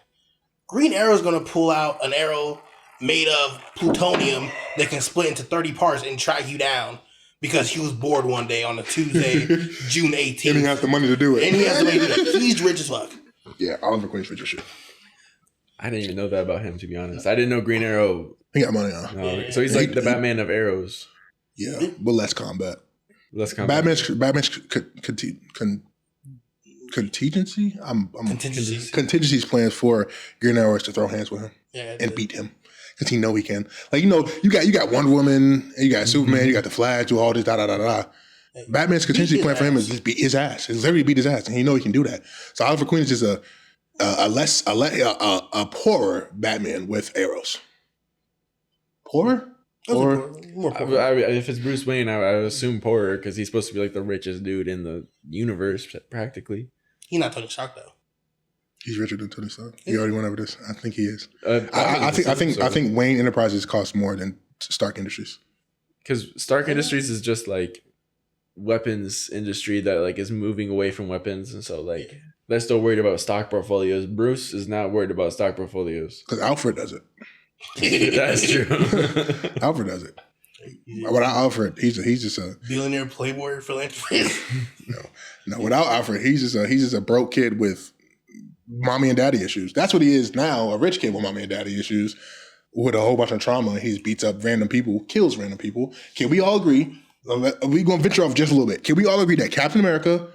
Green Arrow's going to pull out an arrow made of plutonium that can split into 30 parts and track you down because he was bored one day on a Tuesday, June 18th. And he has the money to do it. He's rich as fuck. Yeah, Oliver Queen's rich as shit. I didn't even know that about him, to be honest. I didn't know Green Arrow. He got money on. So he's like the Batman of arrows. Yeah, but less combat. Batman's contingency. Contingency's plans for Green Arrow is to throw hands with him and beat him because he know he can. Like you got Wonder Woman, and you got Superman, you got the Flash, do all this Batman's contingency plan for him is just beat his ass. It's literally beat his ass, and he know he can do that. So Oliver Queen is just a poorer Batman with arrows. Poorer? Or more poorer. If it's Bruce Wayne, I would assume poorer because he's supposed to be like the richest dude in the universe, practically. He's not Tony Stark though. He's richer than Tony Stark. He already went over this. I think he is. I think Wayne Enterprises cost more than Stark Industries. Because Stark Industries is just like weapons industry that like is moving away from weapons, and so like. They're still worried about stock portfolios. Bruce is not worried about stock portfolios. Because Alfred does it. That's true. Alfred does it. Without Alfred, he's just a billionaire playboy philanthropist. No. Without Alfred, he's just a broke kid with mommy and daddy issues. That's what he is now. A rich kid with mommy and daddy issues, with a whole bunch of trauma. He beats up random people, kills random people. Can we all agree? We're going to venture off just a little bit. Can we all agree that Captain America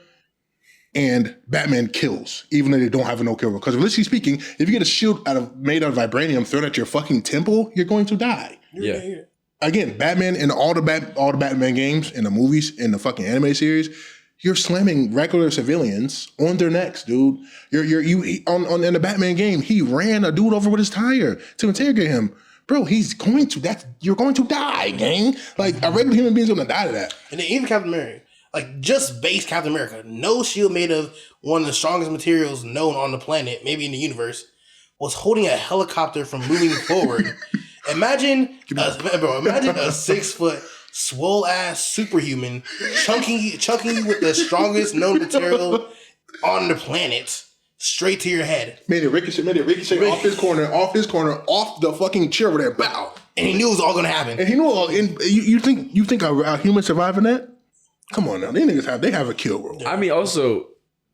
and Batman kills, even though they don't have a no-kill rule? Because realistically speaking, if you get a shield made out of vibranium thrown at your fucking temple, you're going to die. Yeah. again, Batman in all the Batman games, in the movies, in the fucking anime series, you're slamming regular civilians on their necks, dude. On in the Batman game, he ran a dude over with his tire to interrogate him. Bro, you're going to die, gang. Like, a regular human being's gonna die to that. And then even Captain America, like just base Captain America, no shield made of one of the strongest materials known on the planet, maybe in the universe, was holding a helicopter from moving forward. Imagine a 6-foot swole ass superhuman chunking you with the strongest known material on the planet straight to your head. Made it ricochet off his corner, off the fucking chair over there. Bow. And he knew it was all gonna happen. And he knew all. And you think a human surviving that? Come on now, these niggas have a kill rule. I mean, also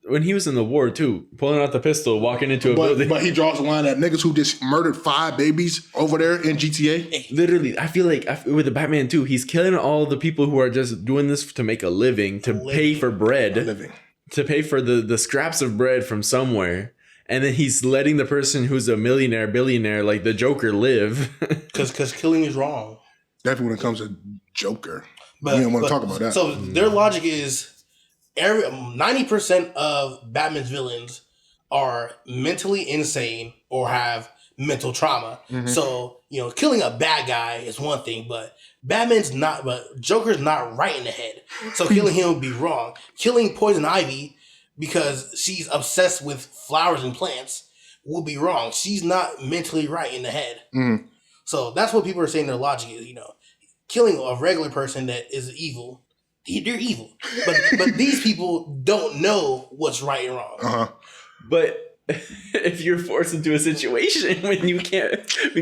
when he was in the war too, pulling out the pistol, walking into a building. But he draws a line at niggas who just murdered 5 babies over there in GTA. Literally, I feel like with the Batman too, he's killing all the people who are just doing this to make a living, to pay for bread, to pay for the scraps of bread from somewhere. And then he's letting the person who's a millionaire, billionaire, like the Joker, live. Because killing is wrong. Definitely when it comes to Joker. But we don't want to talk about that. So their logic is 90% of Batman's villains are mentally insane or have mental trauma. Mm-hmm. So, killing a bad guy is one thing, but Joker's not right in the head. So killing him would be wrong. Killing Poison Ivy because she's obsessed with flowers and plants will be wrong. She's not mentally right in the head. Mm. So that's what people are saying their logic is, killing a regular person that is evil. They're evil. But these people don't know what's right and wrong. Uh-huh. But if you're forced into a situation when we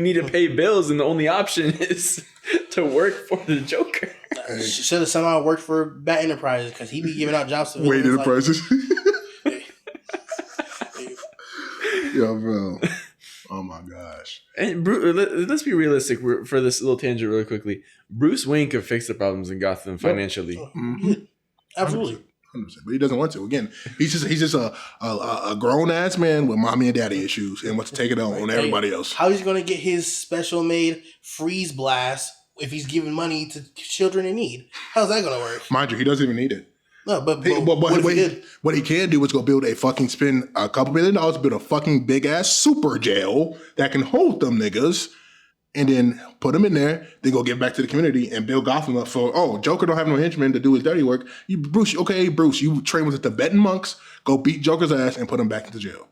need to pay bills and the only option is to work for the Joker. Should have somehow worked for Bat Enterprises because he be giving out jobs to Wait Enterprises. Yo, bro. Oh my gosh. And let's be realistic for this little tangent really quickly. Bruce Wayne could fix the problems in Gotham financially. Mm-hmm. Absolutely. 100%. But he doesn't want to. Again, he's just a grown ass man with mommy and daddy issues and wants to take it on everybody else. How he's going to get his special made freeze blast if he's giving money to children in need? How's that going to work? Mind you, he doesn't even need it. No, but what he can do is go build spend a couple $1 million to build a fucking big ass super jail that can hold them niggas, and then put them in there. Then go give back to the community and build Gotham up for Joker don't have no henchmen to do his dirty work. Bruce, you train with the Tibetan monks, go beat Joker's ass and put him back into jail.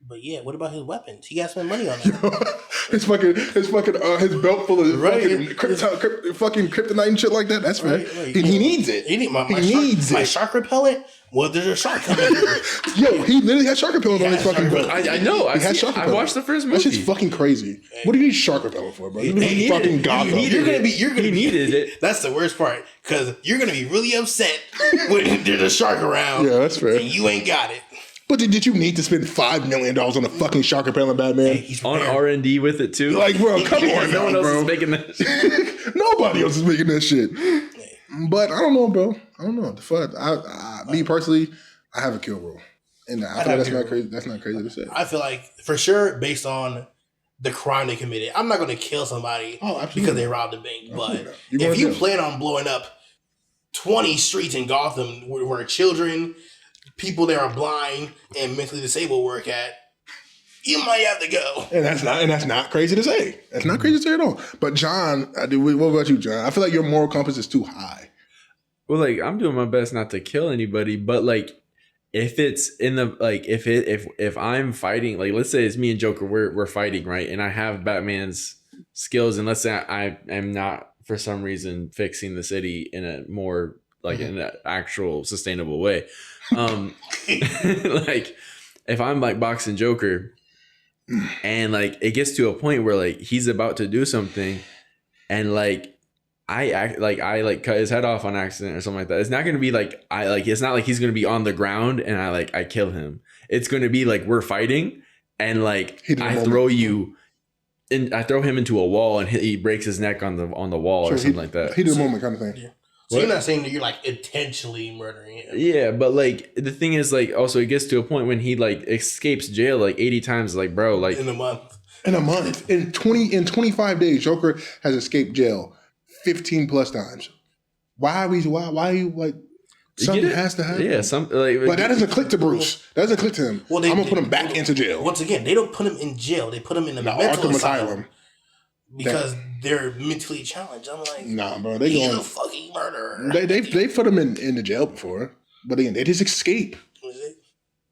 But yeah, what about his weapons? He got to spend money on that. his belt full of fucking kryptonite and shit like that. That's right. He needs it. He needs my shark repellent. Well, there's a shark coming. Yo, he literally had shark repellent on his fucking belt. I know. I watched the first movie. That's just fucking crazy. What do you need shark repellent for, bro? He fucking Gotham. He needed it. That's the worst part because you're gonna be really upset when there's a shark around. Yeah, that's fair. And you ain't got it. But did you need to spend $5 million on a fucking shark repellent Batman? On R&D with it too? Like, bro, come on, no one else bro. is making that shit. Nobody else is making that shit. But I don't know, bro. I don't know. The fuck. Me personally, I have a kill rule. And I feel like that's not crazy. That's not crazy to say. I feel like for sure, based on the crime they committed, I'm not going to kill somebody because they robbed a bank. But if you plan on blowing up 20 streets in Gotham where children, people that are blind and mentally disabled work at, you might have to go. And that's not crazy to say. That's not crazy to say at all. But John, what about you, John? I feel like your moral compass is too high. Well, like I'm doing my best not to kill anybody, but like if it's in the if I'm fighting, like let's say it's me and Joker, we're fighting, right? And I have Batman's skills, and let's say I am not for some reason fixing the city in a more like in an actual sustainable way. Like if I'm like boxing Joker and like it gets to a point where like he's about to do something and like I cut his head off on accident or something like that. It's not gonna be like it's not like he's gonna be on the ground and I kill him. It's gonna be like we're fighting and like I throw him into a wall and he breaks his neck on the wall or something like that. Heat of the moment kind of thing. Yeah. So you're not saying that you're like intentionally murdering him. Yeah, but like the thing is like also it gets to a point when he like escapes jail like 80 times, like bro, like in a month. In a month. In 25 days, Joker has escaped jail 15 plus times. Why you like something has to happen? Yeah, but that doesn't click to Bruce. That doesn't click to him. Well, I'm gonna put him back into jail. Once again, they don't put him in jail. They put him in the mental asylum. Because they're mentally challenged. I'm like, nah, bro, he's a fucking murderer. They put him in the jail before, but again, they just escape.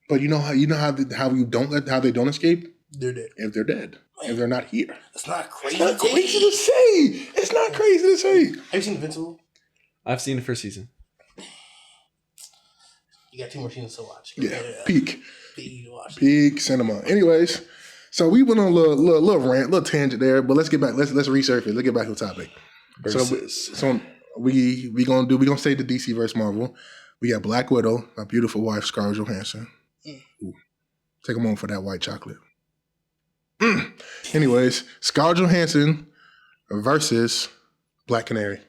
But how they don't escape? They're dead. If they're dead, if they're not here, it's not crazy. It's not crazy to say. It's not crazy to say. Have you seen Invincible? I've seen the first season. You got 2 more seasons to watch. Yeah, peak cinema. Anyways. So we went on a little rant, little tangent there, but let's get back. Let's resurface. Let's get back to the topic. So we gonna say the DC versus Marvel. We got Black Widow, my beautiful wife Scarlett Johansson. Ooh. Take a moment for that white chocolate. Anyways, Scarlett Johansson versus Black Canary.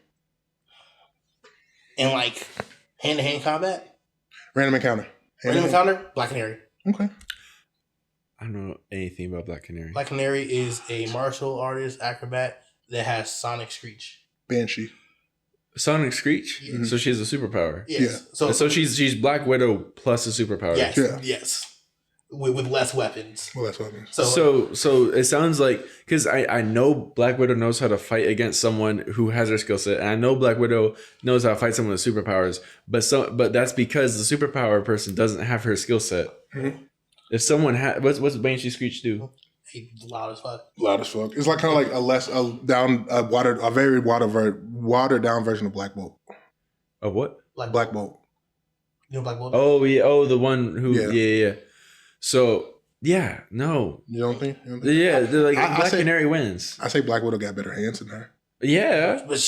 And like hand-to-hand combat. Random encounter. Black Canary. Okay. I don't know anything about Black Canary. Black Canary is a martial artist acrobat that has sonic screech. Banshee. Sonic Screech? Mm-hmm. So she has a superpower. Yes. Yeah. So she's Black Widow plus a superpower. Yes. Yeah. Yes. With less weapons. So it sounds like, because I know Black Widow knows how to fight against someone who has her skill set, and I know Black Widow knows how to fight someone with superpowers, but that's because the superpower person doesn't have her skill set. Mm-hmm. If someone what's Banshee Screech do? Loud as fuck. Loud as fuck. It's like kind of like a very watered down version of Black Bolt. Of what? Black Bolt. You know Black Bolt? Oh yeah. Oh, the one who. Yeah. So yeah, no. You don't think? Yeah, Black Canary wins. I say Black Widow got better hands than her. Yeah, but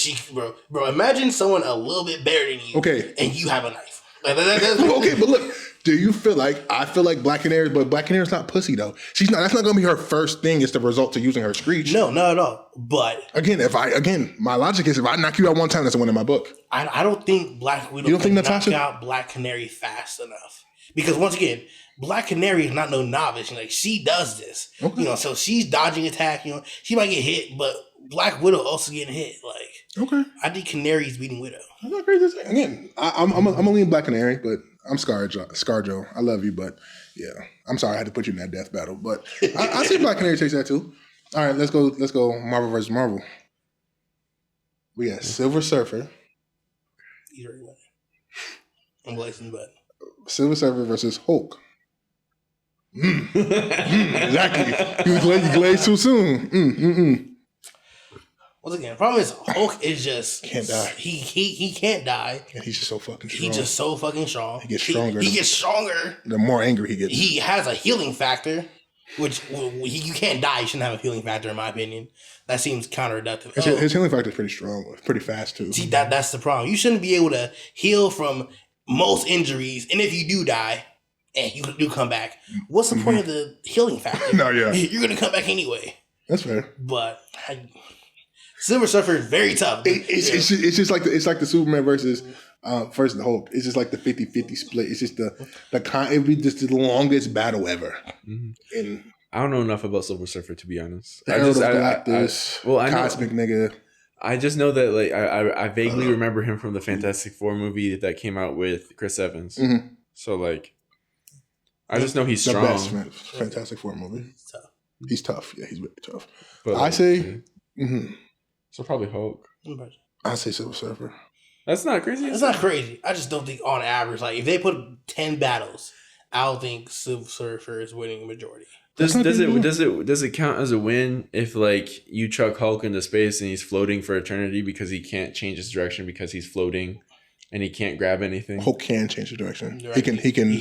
bro, imagine someone a little bit better than you. Okay, and you have a knife. Okay, but look. Do you feel like I feel like Black Canary, but Black Canary's not pussy though. She's not. That's not going to be her first thing. Is the result to using her screech? No, not at all. But again, my logic is if I knock you out one time, that's a win in my book. I don't think Black Widow can knock out Black Canary fast enough because once again, Black Canary is not no novice. Like she does this, okay. So she's dodging attack. She might get hit, but Black Widow also getting hit. Like okay, I think Canary's beating Widow. I'm not crazy. Again, I'm a lean Black Canary, but. I'm ScarJo. I love you, but yeah, I'm sorry I had to put you in that death battle. But I see Black Canary takes that too. All right, let's go. Marvel versus Marvel. We got Silver Surfer. I'm blazing butt. Silver Surfer versus Hulk. Exactly. You glazed too soon. Once again, the problem is Hulk is just can't die. He can't die, and he's just so fucking strong. He's just so fucking strong. He gets stronger. He gets stronger. The more angry he gets. He has a healing factor, which you can't die. You shouldn't have a healing factor, in my opinion. That seems counterproductive. His healing factor is pretty strong, pretty fast too. See, that's the problem. You shouldn't be able to heal from most injuries, and if you do die, and you do come back, what's the point of the healing factor? No, yeah, you're gonna come back anyway. That's fair. But Silver Surfer is very tough. It's just like the Superman versus the Hulk. It's just like the 50-50 split. It's just it'd be just the longest battle ever. Mm-hmm. And I don't know enough about Silver Surfer to be honest. I know cosmic nigga. I just know that I vaguely remember him from the Fantastic Four movie that came out with Chris Evans. Mm-hmm. So I just know he's strong. The best Fantastic Four movie. He's tough. Yeah, he's very tough. But I say. Mm-hmm. So probably Hulk. I say Silver Surfer. That's not crazy. It's not crazy. I just don't think on average, if they put 10 battles, I don't think Silver Surfer is winning a majority. Does it count as a win if you chuck Hulk into space and he's floating for eternity because he can't change his direction because he's floating and he can't grab anything? Hulk can change the direction. Right. He can.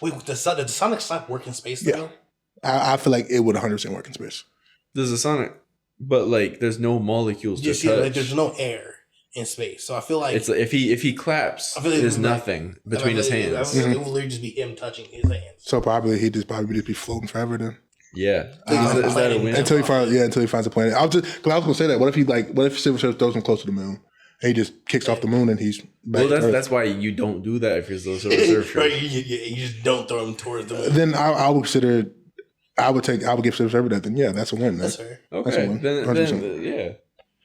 Wait, does Sonic Slap work in space though? Yeah, I feel like it would 100% work in space. Does the Sonic? But there's no molecules to touch. There's no air in space, so I feel like it's if he claps, there's nothing between his hands. It will literally just be him touching his hands. So probably he'd just be floating forever then. Yeah, is that a win? Until he finds a planet. I was gonna say that. What if Silver Surfer throws him close to the moon? And he just kicks off the moon and he's back. Well, that's why you don't do that if you're Silver Surfer. Right, you just don't throw him towards the moon. Then I would consider I would give Silver Surfer that. Then yeah, that's a win. Man. That's fair. Okay, one. then 100%. yeah.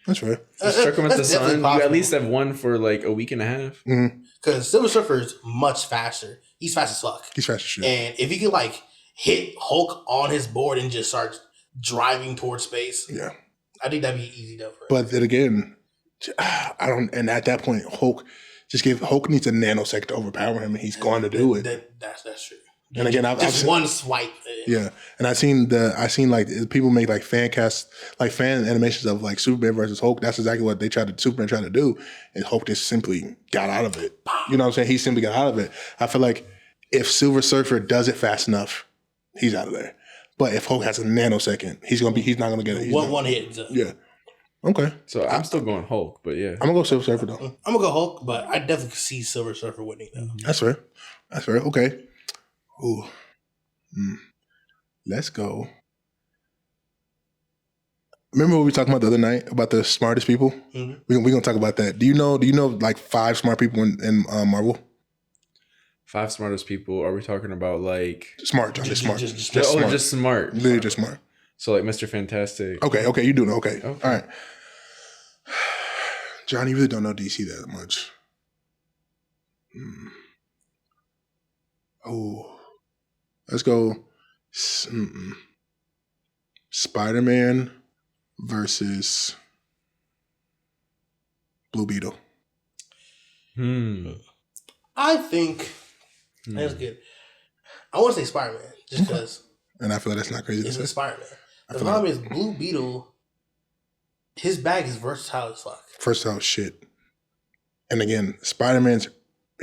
That's fair. You struck him at the That's definitely sun. You possible. at least have won for like a week and a half. Because Silver Surfer is much faster. He's fast as fuck. He's fast as shit. And if he could like hit Hulk on his board and just start driving towards space, Yeah. I think that'd be easy though. For him. But then again, I don't. And at that point, Hulk needs a nanosecond to overpower him, and he's going to do it. That's true. And again, just one swipe. Yeah, and I seen like people make like fan animations of like Superman versus Hulk. That's exactly what Superman tried to do, and Hulk just simply got out of it. You know what I'm saying? He simply got out of it. I feel like if Silver Surfer does it fast enough, he's out of there. But if Hulk has a nanosecond, he's not gonna get it. One hit. Yeah. Okay. So I'm still going Hulk, but yeah, I'm gonna go Silver Surfer though. I'm gonna go Hulk, but I definitely could see Silver Surfer winning though. That's fair. Okay. Ooh. Let's go. Remember what we were talking about the other night about the smartest people? Mm-hmm. We're gonna talk about that. Do you know like 5 smart people in Marvel? 5 smartest people. Are we talking about like Smart, John. Just smart. Just smart. just smart? Literally just smart. So like Mr. Fantastic. Okay, you do know. Okay. Okay. All right. John, you really don't know DC that much. Oh, let's go. Spider-Man versus Blue Beetle. I think that's good. I want to say Spider-Man just because. And I feel like that's not crazy to It's say. a Spider-Man. The problem is Blue Beetle. His bag is versatile as fuck. Versatile shit. And again, Spider-Man's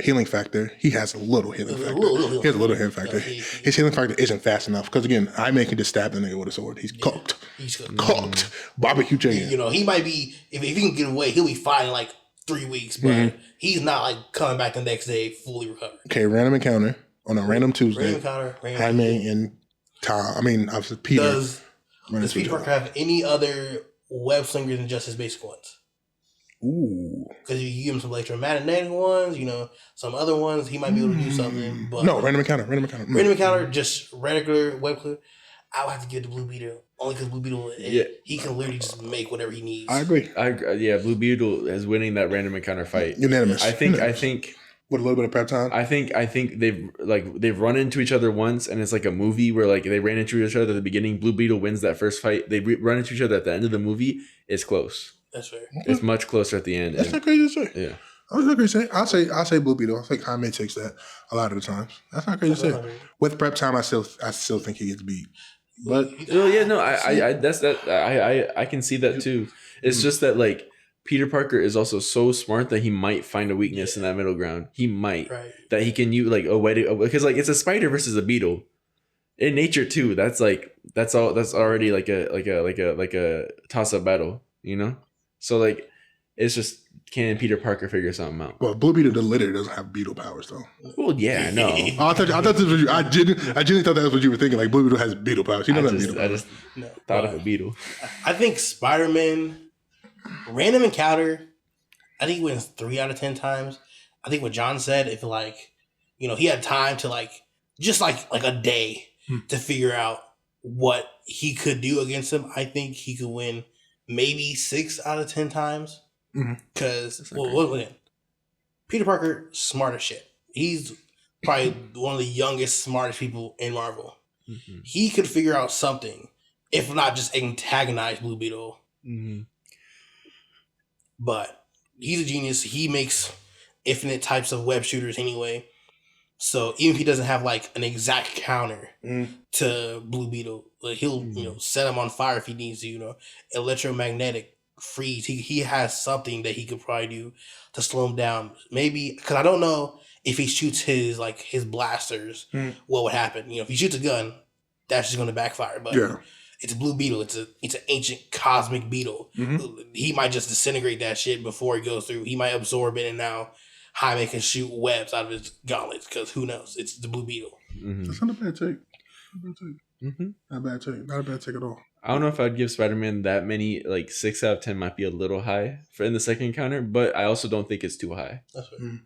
healing factor, he has a little healing factor. He has a little healing factor. His healing factor isn't fast enough because again, I can just stab the nigga with a sword. He's cooked. He's cooked. Barbecue chicken. You know, he might be if he can get away, he'll be fine in like 3 weeks, but he's not like coming back the next day fully recovered. Okay, random encounter on a random Tuesday. Random encounter. Jaime and Tom. I mean, obviously Peter. Does Peter Parker have any other web slingers than just his basic ones? Ooh. Because you give him some electromagnetic ones, you know, some other ones, he might be able to do something. But No, random encounter. Random encounter, just regular web clip. I would have to give it to Blue Beetle. Only because Blue Beetle, he can literally just make whatever he needs. I agree. Yeah, Blue Beetle is winning that random encounter fight. Unanimous. I think with a little bit of prep time. I think they've run into each other once, and it's like a movie where like they ran into each other at the beginning. Blue Beetle wins that first fight. They run into each other at the end of the movie. It's close. That's fair. It's much closer at the end. That's not crazy to say. Yeah. That's not crazy to say. I'll say Blue Beetle. I think Jaime takes that a lot of the times. That's not crazy to say. With prep time, I still think he gets beat. But I can see that too. It's just that like Peter Parker is also so smart that he might find a weakness in that middle ground. He might that he can use like a way to because like it's a spider versus a beetle in nature too. That's already like a toss up battle, you know. So like it's just can Peter Parker figure something out? Well, Blue Beetle literally doesn't have beetle powers though. Well, yeah, I know. I thought this was I genuinely thought that was what you were thinking. Like Blue Beetle has beetle powers. He doesn't have beetle powers. I just thought of a beetle. I think Spider-Man random encounter. I think he wins 3 out of 10 times. I think what John said, if like he had time to like just like a day to figure out what he could do against him, I think he could win maybe 6 out of 10 times. Because Peter Parker, smart as shit. He's probably one of the youngest, smartest people in Marvel. He could figure out something, if not just antagonize Blue Beetle. But he's a genius. He makes infinite types of web shooters anyway. So even if he doesn't have like an exact counter to Blue Beetle, like he'll set him on fire if he needs to. Electromagnetic freeze. He has something that he could probably do to slow him down. Maybe because I don't know if he shoots his blasters, what would happen? If he shoots a gun, that's just going to backfire. But it's a Blue Beetle. It's an ancient cosmic beetle. He might just disintegrate that shit before he goes through. He might absorb it, and now Jaime can shoot webs out of his gauntlets. Because who knows? It's the Blue Beetle. That's not a bad take. Not a bad take. Not a bad take at all. I don't know if I'd give Spider-Man that many. Like 6 out of 10 might be a little high for in the second encounter, but I also don't think it's too high. That's right.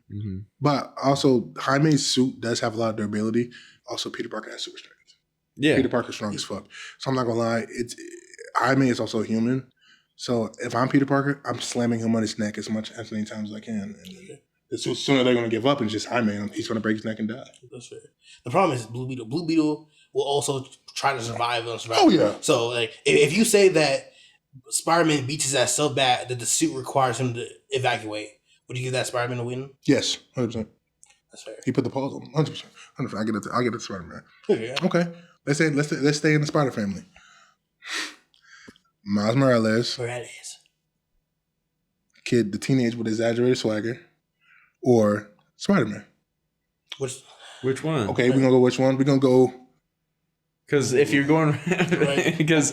But also, Jaime's suit does have a lot of durability. Also, Peter Parker has super strength. Yeah. Peter Parker's strong as fuck. So I'm not gonna lie. It's Iron Man is also a human. So if I'm Peter Parker, I'm slamming him on his neck as many times as I can. And then as soon as they're gonna give up and just Iron Man, he's gonna break his neck and die. That's fair. The problem is Blue Beetle. Blue Beetle will also try to survive and survive. Oh yeah. So like, if you say that Spider-Man beats his ass so bad that the suit requires him to evacuate, would you give that Spider-Man a win? Yes, 100%. That's fair. He put the pause on 100%. 100%. I get it, Spider Man. Yeah. Okay, let's stay in the Spider family. Miles Morales, Where that is. kid, the teenage with exaggerated swagger, or Spider Man. Which one? Okay, we're gonna go which one? We're gonna go. Because if you're going, because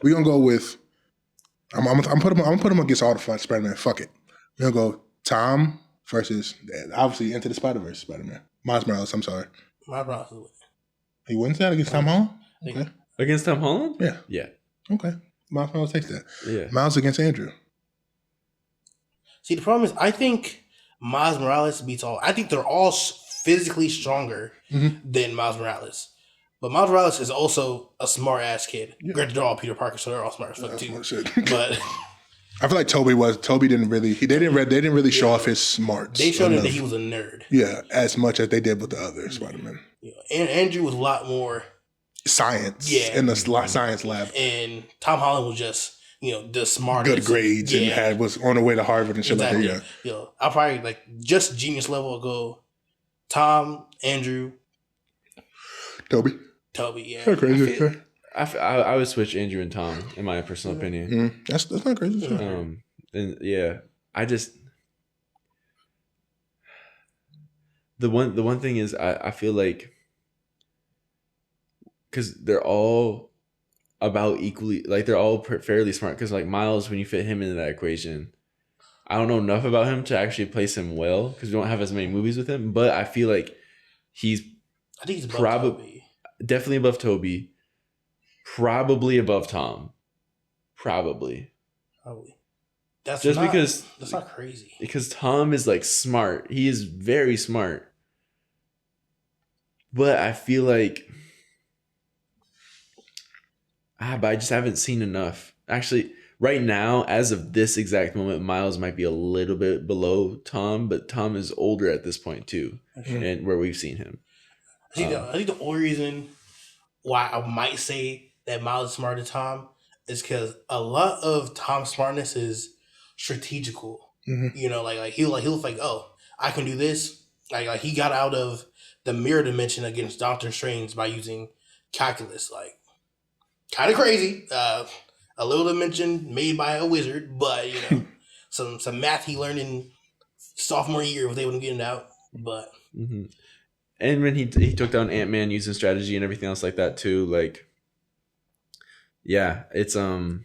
We're gonna go with. I'm putting him against all the fun Spider Man. Fuck it. We're gonna go Tom versus obviously Into the Spider Verse Spider Man. Miles Morales. I'm sorry. Miles Morales is winning. He wins that against Tom Holland. Okay. against Tom Holland? Yeah. Yeah. Okay. Miles Morales takes that. Yeah. Miles against Andrew. See, the problem is, I think Miles Morales beats all. I think they're all physically stronger than Miles Morales. But Miles Morales is also a smart ass kid. Yeah. Granted, they're all Peter Parker, so they're all smart as fuck too. But I feel like Toby didn't really. They didn't really show off his smarts. they showed him enough. that he was a nerd. Yeah, as much as they did with the other Spider Man. You know, and Andrew was a lot more Science. Yeah. In the science lab. and Tom Holland was just, the smartest. Good grades and was on the way to Harvard and shit Exactly. like that. Yeah. I'll probably just genius level go Tom, Andrew, Toby. yeah. That's crazy. I would switch Andrew and Tom in my personal opinion. That's not crazy. And yeah, I just the one thing is I feel like because they're all about equally, like they're all fairly smart. Because like Miles, when you fit him into that equation, I don't know enough about him to actually place him well because we don't have as many movies with him. But I feel like I think he's above Toby. Definitely above Toby. Probably above Tom. Probably. That's not crazy. Because Tom is like smart. He is very smart. But I feel like but I just haven't seen enough. Actually, right now, as of this exact moment, Miles might be a little bit below Tom, but Tom is older at this point too, and where we've seen him. I think the only reason why I might say that Miles is smarter than Tom is because a lot of Tom's smartness is strategical. Like he'll like, oh, I can do this. Like he got out of the mirror dimension against Doctor Strange by using calculus. Like, kind of crazy. A little dimension made by a wizard, but some math he learned in sophomore year was able to get it out. But and when he took down Ant-Man using strategy and everything else like that too, like yeah, it's so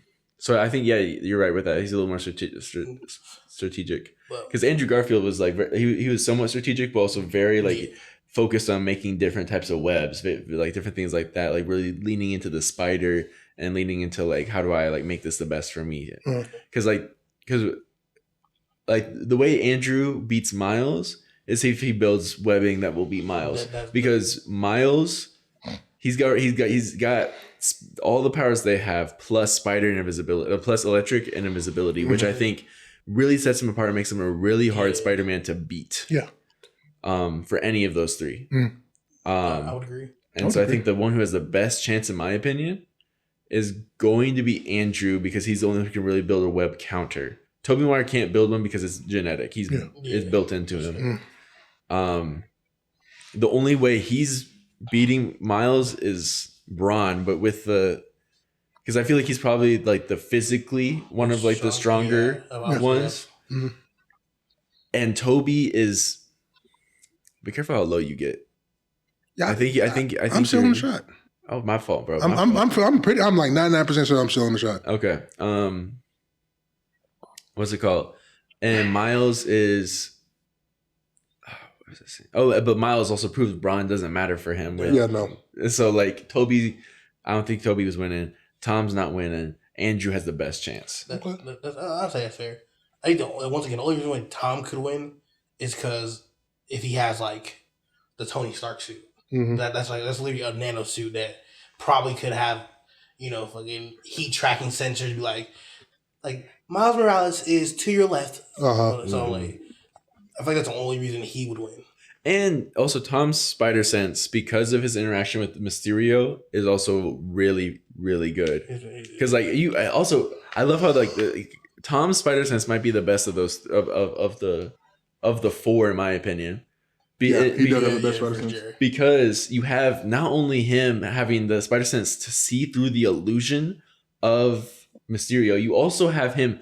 I think you're right with that. He's a little more strategic because Andrew Garfield was like he was somewhat strategic, but also very focused on making different types of webs, like different things like that, like really leaning into the spider and leaning into like how do I like make this the best for me? Because the way Andrew beats Miles is if he builds webbing that will beat Miles, because Miles he's got all the powers they have plus spider and invisibility, plus electric and invisibility, which I think really sets him apart and makes him a really hard Spider-Man to beat. Yeah. For any of those three. I would agree. And so I think the one who has the best chance, in my opinion, is going to be Andrew, because he's the only one who can really build a web counter. Tobey Maguire can't build one because it's genetic. It's built into him. The only way he's beating Miles is Braun, but with because I feel like he's probably like the physically one of like the stronger ones. And Toby is. Be careful how low you get. Yeah, I think I'm still in the shot. Oh, my fault, bro. I'm like 99% sure I'm still in the shot. Okay. What's it called? And Miles is. What was I saying? Oh, but Miles also proves Braun doesn't matter for him. No. So like Toby, I don't think Toby was winning. Tom's not winning. Andrew has the best chance. I'll say that's fair. I think once again, the only reason why Tom could win is because if he has like the Tony Stark suit. Mhm. That's literally a nano suit that probably could have, fucking heat tracking sensors. Be like Miles Morales is to your left. Uh-huh. So like, I feel like that's the only reason he would win. And also Tom's spider sense, because of his interaction with Mysterio, is also really, really good. Because like I love how Tom's spider sense might be the best of those of the four, in my opinion. He does have the best spider sense. sure. Because you have not only him having the spider sense to see through the illusion of Mysterio, you also have him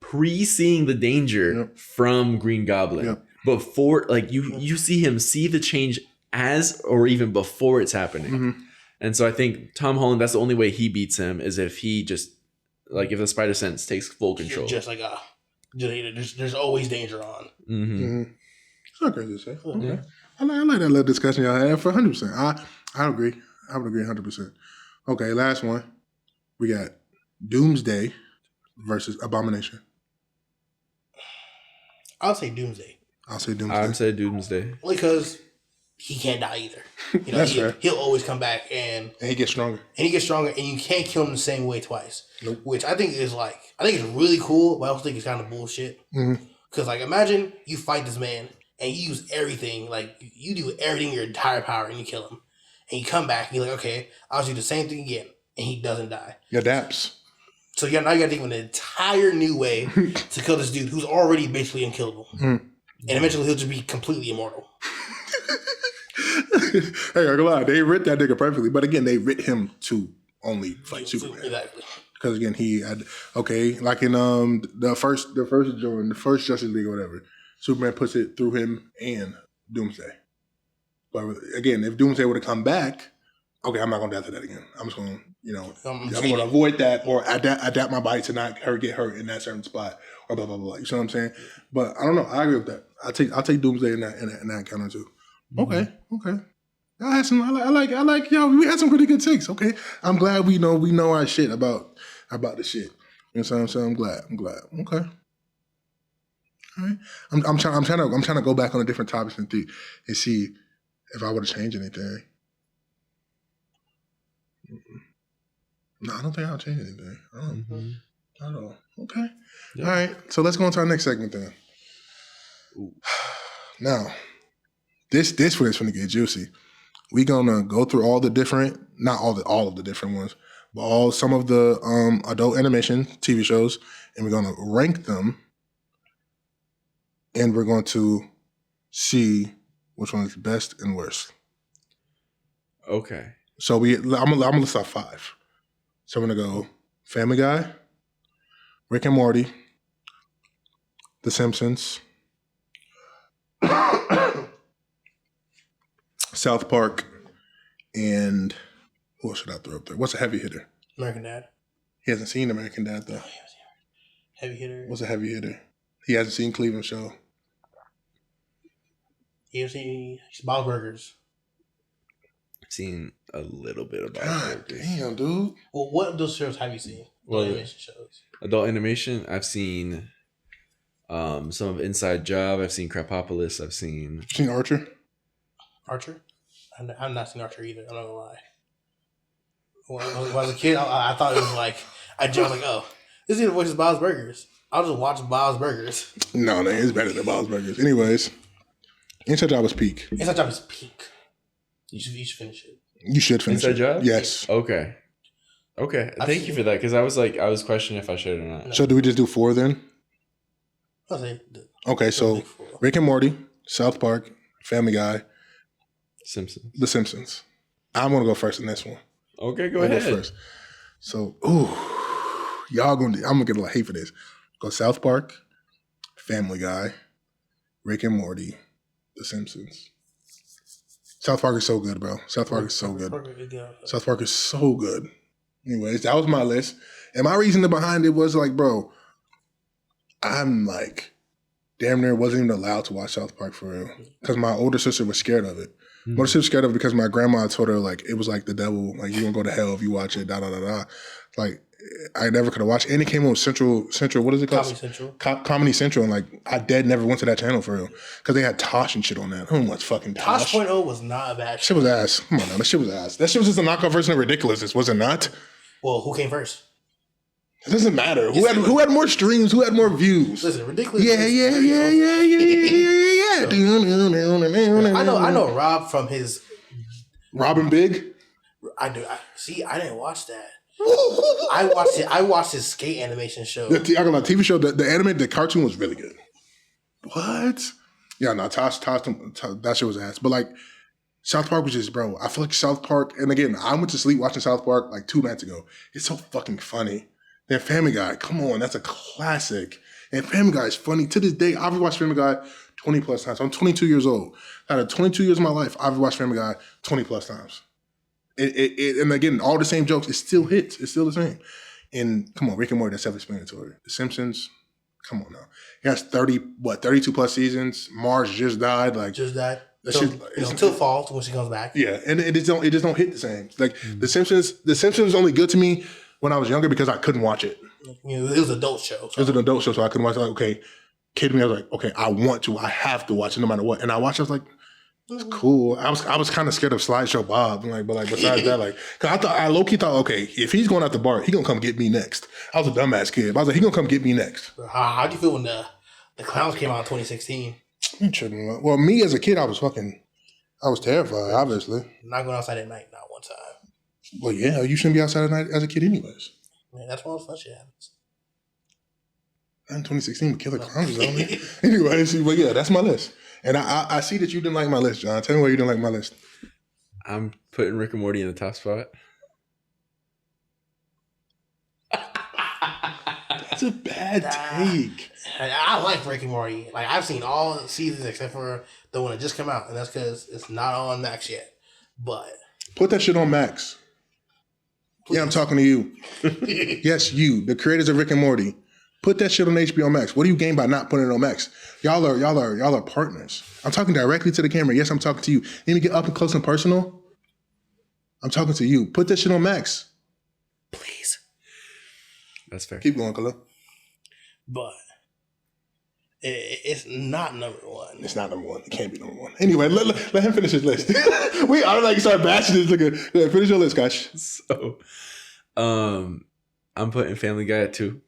pre-seeing the danger from Green Goblin. Yep. Before, like you see him see the change as or even before it's happening. Mm-hmm. And so I think Tom Holland, that's the only way he beats him, is if he just if the spider sense takes full control. Just like there's always danger on. Mm-hmm. Mm-hmm. It's not crazy to say. Okay. Yeah. I like that little discussion y'all had for 100%. I agree. I would agree 100%. Okay, last one. We got Doomsday versus Abomination. I'll say Doomsday. I'll say Doomsday. I'd say Doomsday. Only because he can't die either. That's fair. He'll always come back and he gets stronger. And you can't kill him the same way twice. Nope. Which I think is it's really cool, but I also think it's kind of bullshit. Mm-hmm. Because imagine you fight this man and you use everything, you do everything your entire power and you kill him. And you come back and you're like, okay, I'll do the same thing again. And he doesn't die. He adapts. So now you got to think of an entire new way to kill this dude who's already basically unkillable. Mm. And eventually he'll just be completely immortal. Hey, I gonna lie, they writ that nigga perfectly, but again, they writ him to only fight Superman. Exactly. Because again, he had like in the first Justice League or whatever, Superman puts it through him and Doomsday. But again, if Doomsday would have come back, okay, I'm not gonna die to that again. I'm just gonna, I'm gonna avoid that or adapt my body to not get hurt in that certain spot or blah blah blah. You know what I'm saying? But I don't know. I agree with that. I'll take Doomsday in that counter too. Okay. I had some. I like. Yo, we had some pretty good takes. Okay, I'm glad we know our shit about the shit. You know what I'm saying? I'm glad. Okay. All right. I'm trying to go back on the different topics and see if I would have changed anything. No, I don't think I'll change anything. Not at all. Okay. Yeah. All right. So let's go on to our next segment then. Ooh. Now, this one is going to get juicy. We're gonna go through all the different, not all of the different ones, but some of the adult animation TV shows, and we're gonna rank them, and we're going to see which one is best and worst. Okay. So I'm gonna list off 5. So I'm gonna go Family Guy, Rick and Morty, The Simpsons, South Park, and who else should I throw up there? What's a heavy hitter? American Dad. He hasn't seen American Dad though. Heavy hitter. What's a heavy hitter? He hasn't seen Cleveland Show. He hasn't seen Bob's Burgers. I've seen a little bit about God Burgers. damn, dude. Well, what of those shows have you seen? Animation shows. Adult animation, I've seen some of Inside Job. I've seen Crapopolis. I've seen Archer. Archer? I've not seen Archer either. I'm not gonna lie. When I was a kid, I thought it was I was like, oh, this is the voice of Bob's Burgers. I'll just watch Bob's Burgers. No, it's better than Bob's Burgers. Anyways, Inside Job is peak. Inside Job is peak. You should finish it. You should finish Inside it. Job? Yes. Okay. Thank you for that, because I was questioning if I should or not. No. So do we just do 4 then? I'll say okay, so Rick and Morty, South Park, Family Guy, Simpsons. The Simpsons. I'm gonna go first in this one. Okay, go ahead. Go first. So, I'm gonna get a lot of hate for this. Go South Park, Family Guy, Rick and Morty, The Simpsons. South Park is so good, bro. South Park is so good. South Park is so good. Anyways, that was my list. And my reasoning behind it was bro, I'm damn near wasn't even allowed to watch South Park for real. Because my older sister was scared of it. My older sister was scared of it because my grandma told her it was the devil. You're gonna go to hell if you watch it, da da da da. I never could have watched. And it came on Central. What is it called? Comedy Central. Comedy Central. And like, I dead never went to that channel for real because they had Tosh and shit on that. Who was fucking Tosh? Tosh.0 was not a bad Shit was ass. Come on now, that shit was ass. That shit was just a knockoff version of Ridiculousness, was it not? Well, who came first? It doesn't matter. Who had more streams? Who had more views? Listen, Ridiculous. Yeah. I know Rob from his. Robin Big. I do. I didn't watch that. I watched his skate animation show. I got a TV show. The anime, the cartoon was really good. What? Yeah, no, Tosh, that shit was ass. But like, South Park was just, bro. I feel like South Park, and again, I went to sleep watching South Park like 2 nights ago. It's so fucking funny. Then Family Guy, come on, that's a classic. And Family Guy is funny to this day. I've watched Family Guy 20 plus times. I'm 22 years old. Out of 22 years of my life, I've watched Family Guy 20 plus times. And again, all the same jokes, it still hits. It's still the same. And come on, Rick and Morty, that's self-explanatory. The Simpsons, come on now. It has 32 plus seasons. Mars just died. Just died. Until fall when she comes back. Yeah, and it just don't hit the same. Like The Simpsons was only good to me when I was younger because I couldn't watch it. You know, it was an adult show. It was an adult show, so I couldn't watch it. Like, okay, kid me, I was like, okay, I have to watch it no matter what. And I watched, I was like, it's cool. I was kind of scared of Slideshow Bob. But besides that, cause I low key thought, okay, if he's going out the bar, he gonna come get me next. I was a dumbass kid. But I was like, he gonna come get me next. How'd you feel when the Clowns came out in 2016? You shouldn't. Well, me as a kid, I was terrified. Obviously, Not going outside at night, not one time. Well, yeah, you shouldn't be outside at night as a kid, anyways. Man, that's when all the fun shit happens. In 2016, but Killer Clowns was on there. Anyways, but yeah, that's my list. And I see that you didn't like my list, John. Tell me why you didn't like my list. I'm putting Rick and Morty in the top spot. That's a bad take. I like Rick and Morty. Like, I've seen all seasons except for the one that just came out, and that's because it's not on Max yet. But put that shit on Max. Please. Yeah, I'm talking to you. Yes, you, the creators of Rick and Morty. Put that shit on HBO Max. What do you gain by not putting it on Max? Y'all are partners. I'm talking directly to the camera. Yes, I'm talking to you. Need me get up and close and personal? I'm talking to you. Put that shit on Max. Please. That's fair. Keep going, Khalil. But it's not number one. It's not number one. It can't be number one. Anyway, let him finish his list. I don't like you start bashing this nigga. Yeah, finish your list, guys. So, I'm putting Family Guy at 2.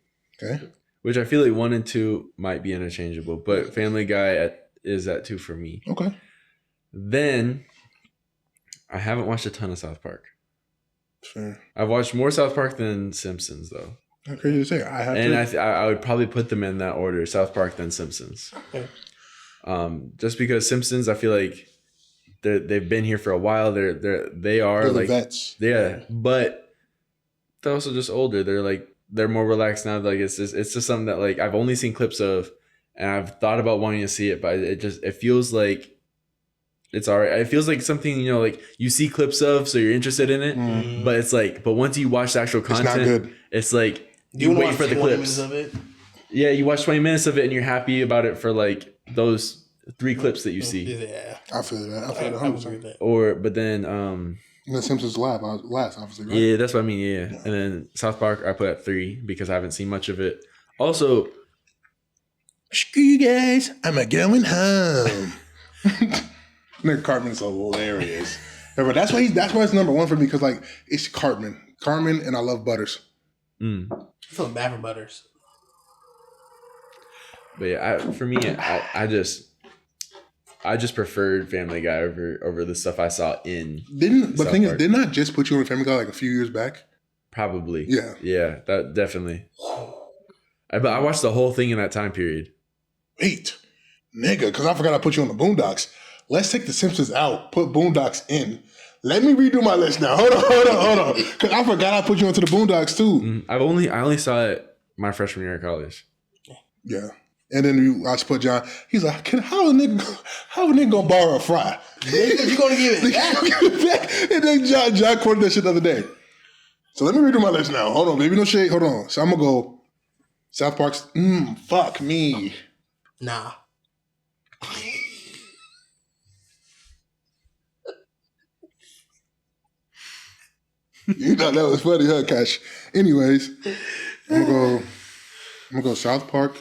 Okay. Which I feel like 1 and 2 might be interchangeable, but Family Guy is at 2 for me. Okay. Then I haven't watched a ton of South Park. Fair. I've watched more South Park than Simpsons, though. Not crazy to say. I have and I would probably put them in that order: South Park, then Simpsons. Okay. Just because Simpsons, I feel like they've been here for a while. They're like vets. Yeah, but they're also just older. They're more relaxed now. Like it's just something that like I've only seen clips of, and I've thought about wanting to see it, but it feels like it's alright. It feels like something, like you see clips of, so you're interested in it, but it's like, but once you watch the actual content, it's not good. It's like you wait for the clips. Of it? Yeah, you watch 20 minutes of it and you're happy about it for like those 3 clips that you see. Yeah, I feel that. I feel that 100%. But then The Simpsons last, obviously, right? Yeah, that's what I mean. Yeah. And then South Park I put at 3 because I haven't seen much of it. Also, screw you guys, I'm a going home. Nigga, Cartman's hilarious. Yeah, but that's why it's number 1 for me, because like it's Cartman, and I love Butters. I feel bad for Butters. But yeah, for me, I just preferred Family Guy over the stuff I saw in. Didn't I just put you on Family Guy like a few years back? Probably. Yeah. Yeah, that definitely. But I watched the whole thing in that time period. Wait, nigga, because I forgot I put you on the Boondocks. Let's take the Simpsons out, put Boondocks in. Let me redo my list now. Hold on. Because I forgot I put you onto the Boondocks too. I only saw it my freshman year of college. Yeah. And then I just put John. He's like, how a nigga gonna borrow a fry? You gonna give it back? And then John quoted that shit the other day. So let me redo my list now. Hold on, baby, no shade. Hold on. So I'm gonna go South Park's. Fuck me. Nah. You thought that was funny, huh, Cash? Anyways, I'm gonna go South Park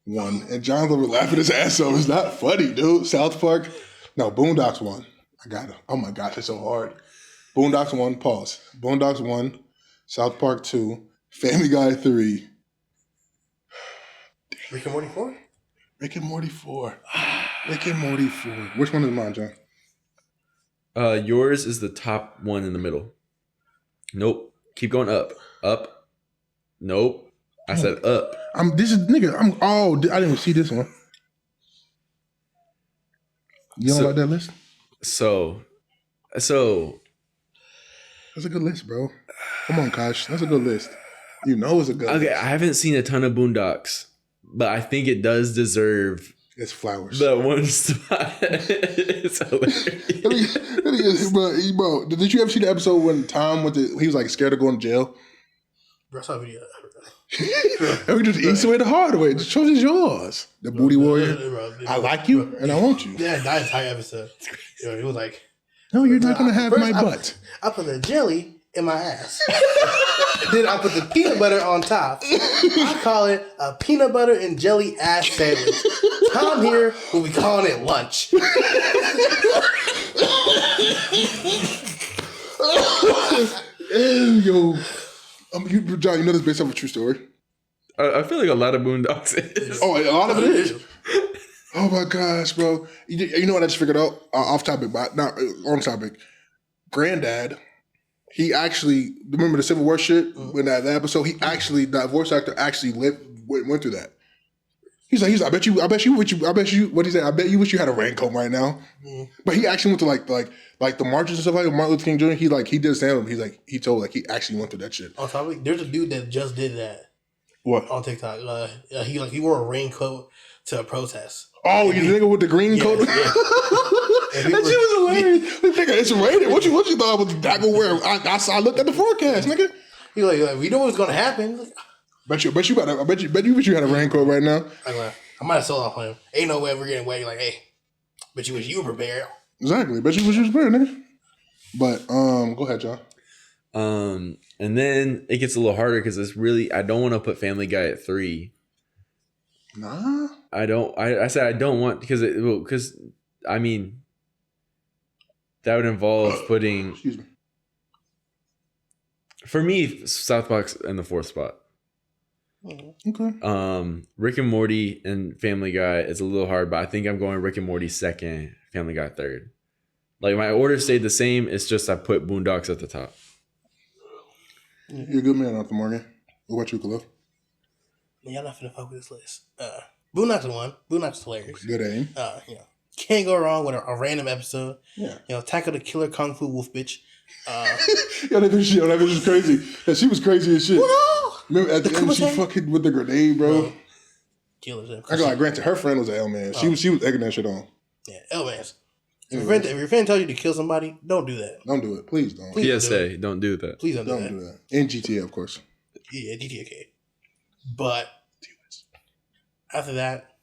1. And John's over laughing his ass off. It's not funny, dude. South Park. No, Boondocks 1. I got it. Oh my gosh, it's so hard. Boondocks 1, pause. Boondocks 1, South Park 2, Family Guy 3. Rick and Morty 4? Rick and Morty 4. Rick and Morty 4. Which one is mine, John? Yours is the top one in the middle. Nope. Keep going up. Up. Nope. I said up. I didn't even see this one. You don't like that list? So that's a good list, bro. Come on, Kosh. That's a good list. You know it's a good list. I haven't seen a ton of Boondocks, but I think it does deserve it's flowers. the one spot. It's hilarious. Bro, did you ever see the episode when Tom he was like scared of going to jail? Bro, I saw a video. And we just eats away the hard way. The choice is yours. The booty warrior. I like you and I want you. Yeah, that entire episode. It was like, no, you're not gonna have my butt. I put the jelly in my ass. Then I put the peanut butter on top. I call it a peanut butter and jelly ass sandwich. Tom here will be calling it lunch. Yo. John, you know this based off a true story? I feel like a lot of Boondocks is. Oh, a lot of it is. Oh my gosh, bro. You know what I just figured out? Off topic, but not on topic. Granddad, he actually, remember the Civil War shit? When that episode, that voice actor actually went through that. He's like, I bet you, what he said? I bet you wish you had a raincoat right now. But he actually went to like the marches and stuff like Martin Luther King Jr. He did stand up. He told he actually went through that shit. On topic, there's a dude that just did that. What? On TikTok. He wore a raincoat to a protest. Oh, you nigga with the green coat? Yeah. That shit was hilarious. Nigga, it's raining. What you thought I was not gonna wear? I looked at the forecast, nigga. He's like, we know what's gonna happen. Like, bet you wish you had a raincoat right now. I might have sold off on him. Ain't no way we're getting away. Like, hey, bet you wish you were prepared. Exactly. Bet you wish you was prepared, nigga. But go ahead, John. And then it gets a little harder because I don't want to put Family Guy at 3. Nah. I don't. I said I don't want because I mean that would involve putting. Excuse me. For me, South Park's in the 4th spot. Okay. Rick and Morty and Family Guy is a little hard, but I think I'm going Rick and Morty 2nd, Family Guy 3rd. Like my order stayed the same. It's just I put Boondocks at the top. You're a good man, Arthur Morgan. What about you, Khalil? Y'all not finna fuck with this list. Boondocks 1. Boondocks hilarious. Good aim. Can't go wrong with a random episode. Yeah. Tackle the killer kung fu wolf bitch. That bitch was crazy. Yeah, she was crazy as shit. Remember at the end she fucking with the grenade, bro. Killers. I got granted her friend was an L-man. She was egging that shit on. Yeah, L-mans. If your friend tells you to kill somebody, don't do that. Don't do it. Please don't. PSA, don't do that. Please don't do that. And GTA, of course. Yeah, GTA. Okay. But after that,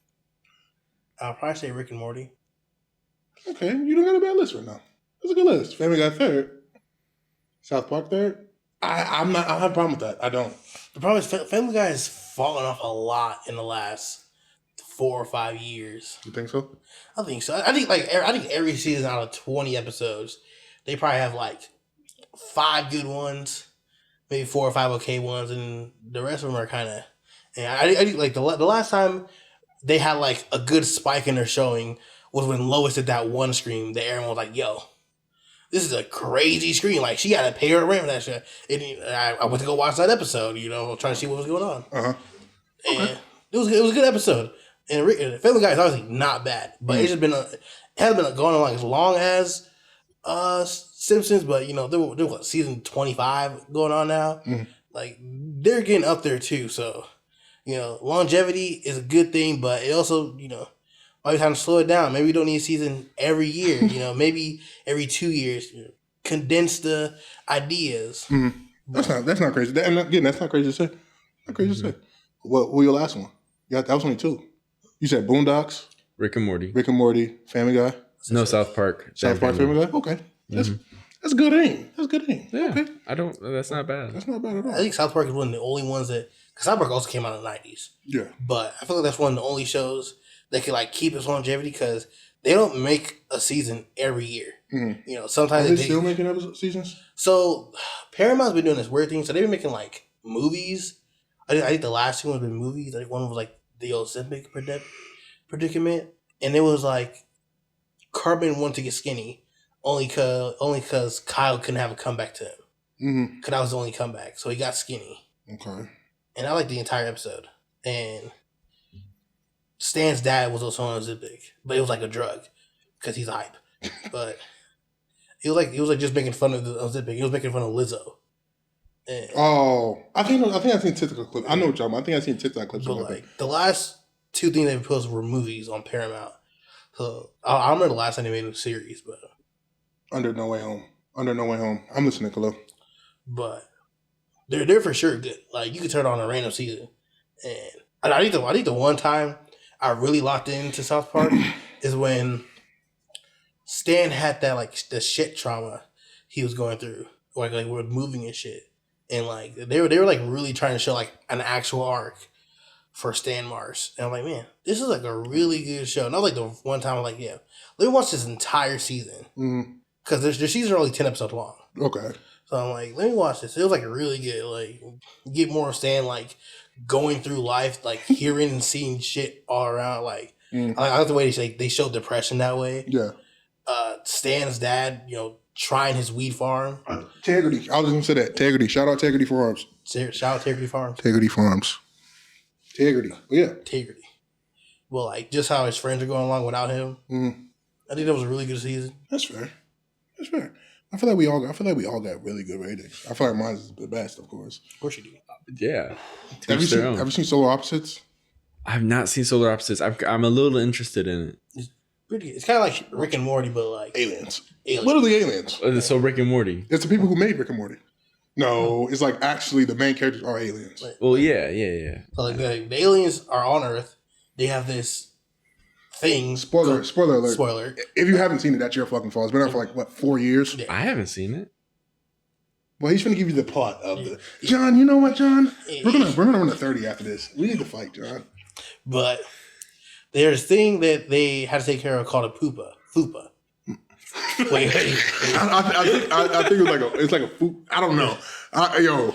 I'll probably say Rick and Morty. Okay, you don't got a bad list right now. That's a good list. Family Guy 3rd. South Park 3rd. I don't have a problem with that. I don't. The problem is Family Guy has fallen off a lot in the last 4 or 5 years. You think so? I think so. I think every season out of 20 episodes, they probably have like 5 good ones, maybe 4 or 5 okay ones, and the rest of them are kind of. And I think like the last time they had like a good spike in their showing was when Lois did that one scream that everyone was like, "Yo, this is a crazy scream!" Like she got to pay her rent for that shit. And I went to go watch that episode, trying to see what was going on. And it was a good episode. And Family Guy is obviously not bad, but it's just it hasn't been going on like as long as Simpsons. But they're what, season 25 going on now. Like they're getting up there too. So longevity is a good thing, but it also might be time to slow it down. Maybe we don't need a season every year. Maybe every 2 years. Condense the ideas. That's not crazy. That's not crazy to say. Not crazy to say. What was your last one? Yeah, that was only 2. You said Boondocks, Rick and Morty, Family Guy. No, South Park. South Park, Family Guy. Okay, that's That's good aim. That's good aim. Yeah, Okay. That's not bad. That's not bad at I all. think South Park is one of the only ones that, because South Park also came out in the 90s, Yeah. but I feel like that's one of the only shows that can like keep its longevity because they don't make a season every year. Mm-hmm. You know, Are sometimes they still making seasons? So Paramount's been doing this weird thing. So they've been making like movies. I think the last two ones been movies. I think one was like the Ozempic predicament, and it was like Carbon wanted to get skinny only cause Kyle couldn't have a comeback to him. Mm-hmm. Cause that was the only comeback, so he got skinny. Okay. And I liked the entire episode. And Stan's dad was also on Ozempic, but it was like a drug because he's hype. But he was like just making fun of the Ozempic. He was making fun of Lizzo. And, Oh, I think I've seen TikTok clips. I know what you're talking about. I think I've seen TikTok clips. but About like the last two things they posted were movies on Paramount. So I don't remember the last time they made a series, but Under No Way Home. Under No Way Home. I'm listening, Khalil. but they're for sure good. Like you could turn on a random season, and I think the one time I really locked into South Park is when Stan had that like the shit trauma he was going through, like with moving and shit, and like they were like really trying to show like an actual arc for Stan Mars, and I'm like, man, this is like a really good show. And I was like the one time I'm like, yeah, let me watch this entire season because their seasons are only 10 episodes long. Okay. So I'm like, let me watch this. It was like really good. Like get more of Stan like going through life, like hearing and seeing shit all around. Like I like the way they showed depression that way. Yeah. Stan's dad, you know, trying his weed farm. Integrity. I was going to say that. Integrity. Shout out Integrity Farms. Shout out Integrity Farms. Integrity Farms. Integrity. Yeah. Integrity. Well, like just how his friends are going along without him. I think that was a really good season. That's fair. That's fair. I feel like we all got really good ratings. I feel like mine is the best, of course. Of course you do. Yeah. Have you seen Solar Opposites? I've not seen Solar Opposites. I'm a little interested in it. It's pretty good. It's kind of like Rick and Morty, but like Aliens. Literally aliens. So Rick and Morty. It's the people who made Rick and Morty. No, it's like actually the main characters are aliens. Well, yeah. So like the aliens are on Earth. They have this thing. Spoiler alert. Spoiler. If you haven't seen it, that's your fucking fault. It's been out for like, what, 4 years? Yeah. I haven't seen it. Well, he's going to give you the plot of the... John, you know what, John? We're gonna run to 30 after this. We need to fight, John. But there's a thing that they had to take care of called a fupa. Wait. I think it's like a food. I don't know. Yo,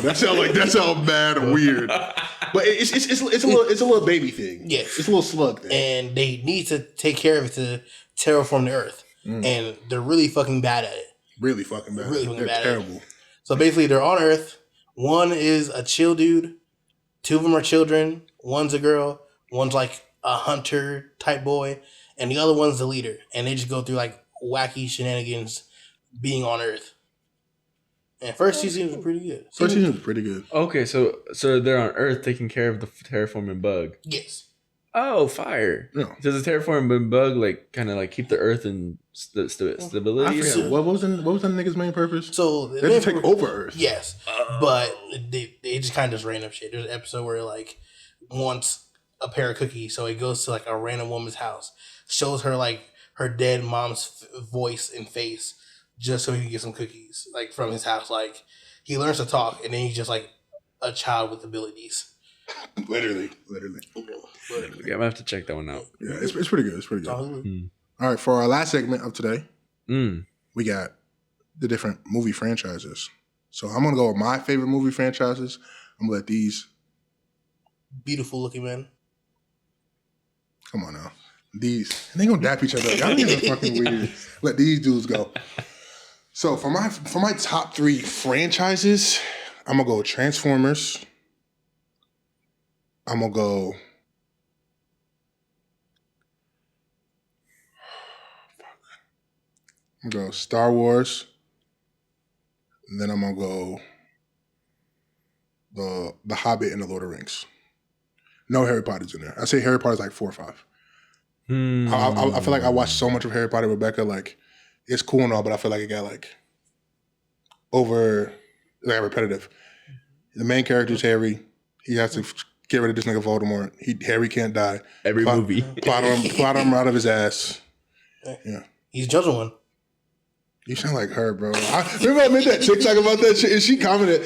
that sounds bad and weird. But it's a little baby thing. Yes, it's a little slug thing, and they need to take care of it to terraform the Earth, and they're really fucking bad at it. Really fucking bad. Really fucking they're bad terrible. At it. So basically, they're on Earth. One is a chill dude. Two of them are children. One's a girl. One's like a hunter type boy, and the other one's the leader. And they just go through like wacky shenanigans being on Earth. And first season was pretty good. First season was pretty good. Okay, so they're on Earth taking care of the terraforming bug. Yes. Oh, fire! Yeah. Does the terraforming bug like kind of like keep the Earth in stability? I forget what was the nigga's main purpose. So they had to take over Earth. Yes, but they just kind of just random shit. There's an episode where like wants a pair of cookies, so he goes to like a random woman's house, shows her like her dead mom's voice and face, just so he can get some cookies like from his house. Like he learns to talk, and then he's just like a child with abilities. Literally. Yeah, I'm gonna have to check that one out. Yeah, it's pretty good. It's pretty good. Mm. All right, for our last segment of today, Mm. we got the different movie franchises. So I'm gonna go with my favorite movie franchises. I'm gonna let these. Beautiful looking men. Come on now, these and they gonna dap each other up. Y'all niggas are fucking weird. Let these dudes go. So for my top 3 franchises, I'm gonna go Transformers. I'm gonna go Star Wars. And then I'm gonna go the Hobbit and the Lord of the Rings. No Harry Potter's in there. I say Harry Potter's like 4 or 5. I feel like I watched so much of Harry Potter with Rebecca. Like it's cool and all, but I feel like it got like repetitive. The main character is Harry. He has to get rid of this nigga Voldemort. Harry can't die. Every movie. Plot him out of his ass. Yeah. He's chosen one. You sound like her, bro. Remember I made that TikTok about that shit, and she commented.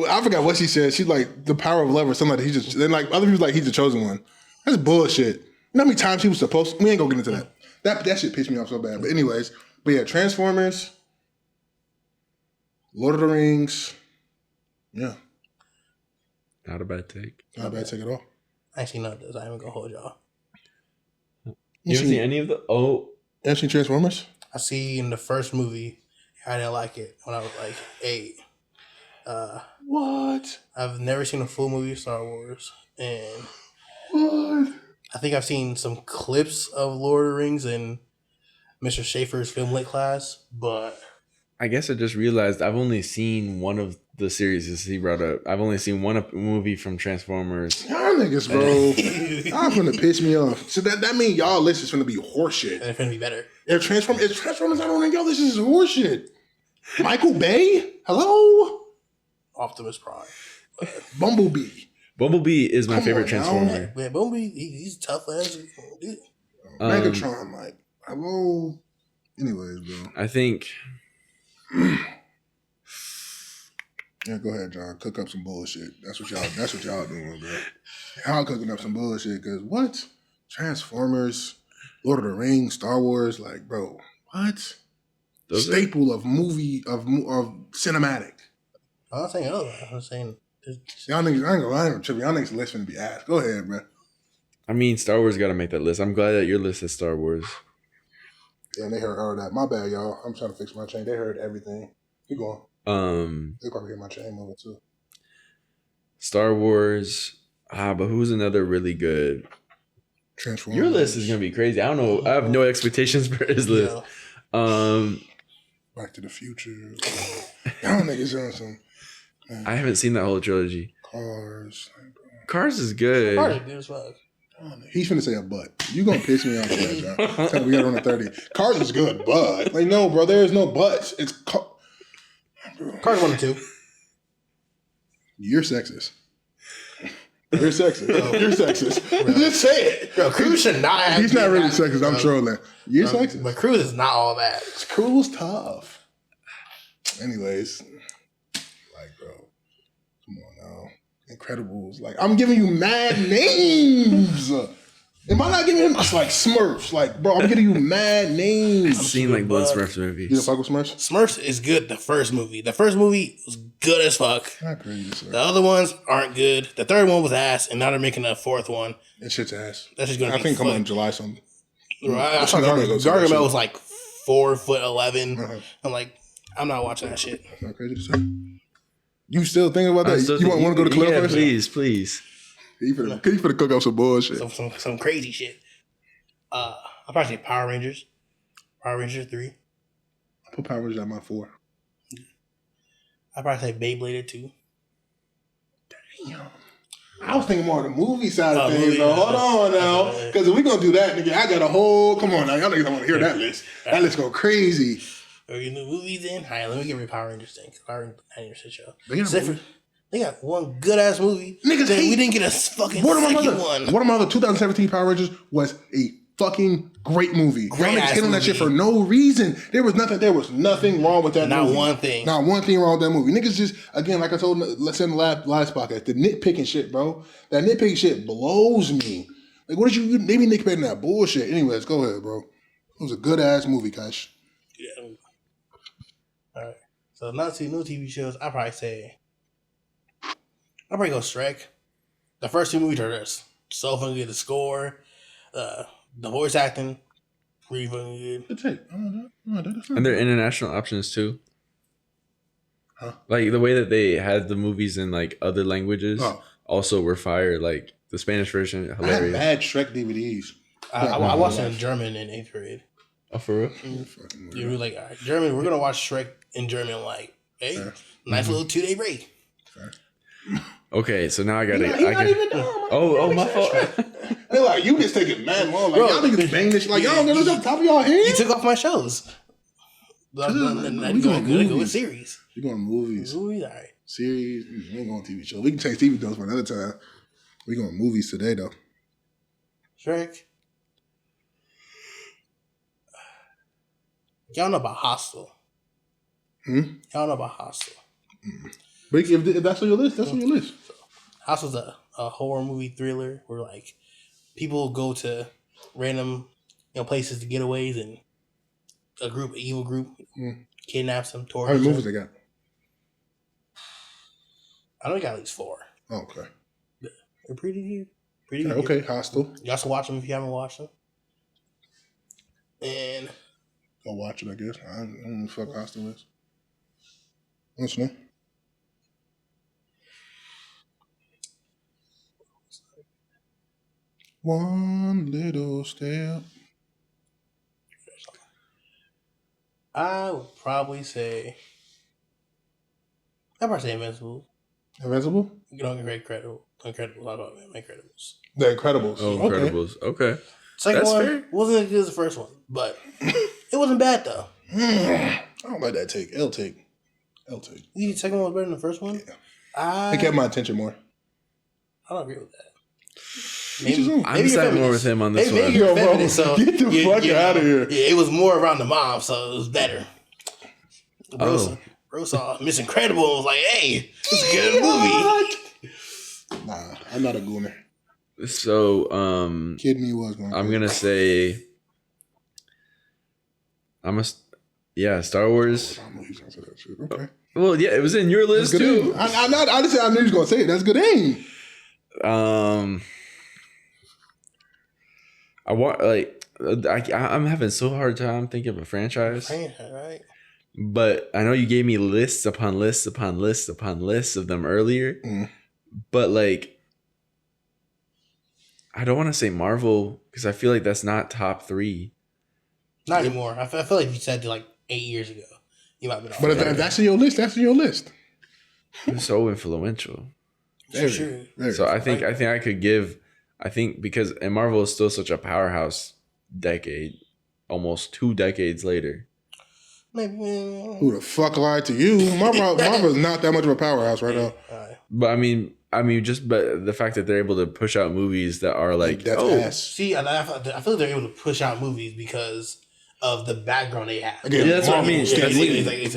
I forgot what she said. She's like the power of love or something like that. He just then like other people's like he's the chosen one. That's bullshit. You know how many times he was supposed to, we ain't gonna get into that. That shit pissed me off so bad. But anyways, yeah, Transformers, Lord of the Rings. Yeah. Not a bad take. Not a bad take at all. Actually, no, it does. I ain't gonna hold y'all. You haven't seen any of the? Oh, You haven't seen Transformers? I seen the first movie. I didn't like it when I was like 8. What? I've never seen a full movie of Star Wars, and What? I think I've seen some clips of Lord of the Rings in Mr. Schaefer's film lit class, but I guess I just realized I've only seen one of the series he brought up. I've only seen one movie from Transformers. Y'all niggas, bro. Y'all finna piss me off. So that means y'all list is finna be horseshit. and it's gonna be better. If Transformers not on y'all, this is horseshit. Michael Bay? Hello? Optimus Prime. Bumblebee. Bumblebee is my Come favorite on now. Transformer. Man, Bumblebee, he's tough as dude. Megatron, like, hello? Anyways, bro. I think Yeah, go ahead, John. Cook up some bullshit. That's what y'all doing, bro. Y'all cooking up some bullshit, because what? Transformers, Lord of the Rings, Star Wars, like, bro, what? those are, Staple of movie, of cinematic. I'm not saying other. I'm saying Y'all niggas, I ain't gonna lie, I'm tripping. Y'all niggas list finna be asked. Go ahead, bro. I mean, Star Wars got to make that list. I'm glad that your list is Star Wars. Yeah, they heard all that. My bad, y'all. I'm trying to fix my chain. They heard everything. Keep going. They probably hear my chain moving too. Star Wars. But who's another really good? Transformers. Your list is gonna be crazy. I don't know. I have no expectations for his list. Back to the Future. Y'all niggas doing some I haven't seen that whole trilogy. Cars. Cars is good. Party good as fuck. He's finna say a but. You gonna piss me off, John. Tell me we got on the 30. Cars is good, but like no, bro. There is no buts. It's Cars 1 and 2. You're sexist. You're sexist. You're sexist. Just say it. Bro, Cruise should not have. He's not really that, sexist. I'm bro. trolling. You're sexist. But Cruise is not all that. Cruel's tough. Anyways, like, bro, come on now. Incredibles. Like, I'm giving you mad names. Am I not giving him like Smurfs? Like, bro, I'm giving you mad names. I've seen like one Smurfs movie. You don't fuck with Smurfs? Smurfs is good. The first movie. The first movie was good as fuck. Not crazy, sir. The other ones aren't good. The third one was ass, and now they're making a fourth one. That shit's ass. That's just gonna I be think come fun. on in July something. I saw I'm gonna go see that Gargamel shit. was like 4'11". Uh-huh. I'm like, I'm not watching that shit. That's not crazy to say. You still thinking about that? You want to go to Club Yeah, first? please. You finna cook up some bullshit. Some crazy shit. I'll probably say Power Rangers. Power Rangers 3. I put Power Rangers at my 4. I'll probably say Beyblade 2. Damn. I was thinking more of the movie side of things, movie, though. Hold on now. yeah. Because if we going to do that, nigga, I got a whole... Come on now. Y'all niggas don't want to hear that list. That list go crazy. Are you new movies in? All right, let me give you a Power Rangers thing. Power Rangers, I didn't even show. They got a Except for- movie? they got one good ass movie. Niggas that hate- we didn't get a fucking One of second one. my other 2017 Power Rangers was a fucking great movie. Y'all Great niggas ass hit on that shit movie. for no reason. There was nothing wrong with that Not movie. one thing. Not one thing wrong with that movie. Niggas just, again, like I told, let's say in the last podcast, the nitpicking shit, bro. That nitpicking shit blows me. Like, what did you maybe nitpicking that bullshit? Anyways, go ahead, bro. It was a good ass movie, Cash. Yeah. All right. So not see new TV shows. I'll probably go Shrek. The first 2 movies are just so fucking good. The score, the voice acting, really fucking good. Good take. And they're international options too. Huh? Like the way that they had the movies in like other languages Oh. also were fire. Like the Spanish version, I had hilarious. bad Shrek DVDs. I watched it in German in 8th grade. Oh, for real? You were like, all right, German, we're gonna watch Shrek in German. I'm like, hey, nice little 2-day break. Okay, so now I gotta. He not even dumb. Oh, my fault. They're like, you just take it mad long. Like, Bro, y'all niggas bang this shit. Like, y'all don't get this off the top of y'all head. You took off my shows. We I'm going going to go with movies. series. We're going movies. Movies, all right. Series. We ain't going TV shows. We can change TV shows for another time. We going movies today, though. Shrek. Y'all know about Hostel. Hmm? I don't know about Hostel. But if that's on your list, that's on your list. Hostel's a horror movie thriller where like people go to random places to getaways and an evil group, kidnaps them, How tortures many them. movies they got? I know they got at least 4. Oh, okay. They're pretty good. Okay, Hostel. Y'all should watch them if you haven't watched them. And Go watch it, I guess. I don't know what the fuck Hostel is. What's new? One little step. I would probably say Invincible. Invincible? You know, Incredibles. Incredibles. I'll go with Incredibles. The Incredibles. Oh, Okay. Incredibles. Okay. Second That's one fair. wasn't as good as the first one, but it wasn't bad though. I don't like that take. L take. You think the second one was better than the first one? Yeah. It kept my attention more. I don't agree with that. I'm siding more with him on this maybe one. you're Yo, bro, feminist, so get the fuck outta here. Yeah, it was more around the mom, so it was better. Bro saw Miss Incredible and was like, "Hey, it's a good movie." Nah, I'm not a gooner. So, Kid me was going. I'm gonna say, Star Wars. I know he's gonna say that shit. Okay. Well, yeah, it was in your list That's good too. aim. I just said I knew he was gonna say it. That's good aim. I'm having so hard time thinking of a franchise. Right? But I know you gave me lists upon lists upon lists upon lists of them earlier. Mm. But like, I don't want to say Marvel because I feel like that's not top 3. Not anymore. I feel like you said it like 8 years ago. You might be off. But if that's in your list, that's in your list. It's so influential. Sure. Very. So I think I could give. I think because and Marvel is still such a powerhouse. Almost 2 decades later. Maybe. Who the fuck lied to you? Marvel's not that much of a powerhouse right now. But I mean, but the fact that they're able to push out movies that are like, That's ass. See, I feel like they're able to push out movies because of the background they have. Again, Yeah, that's what I mean.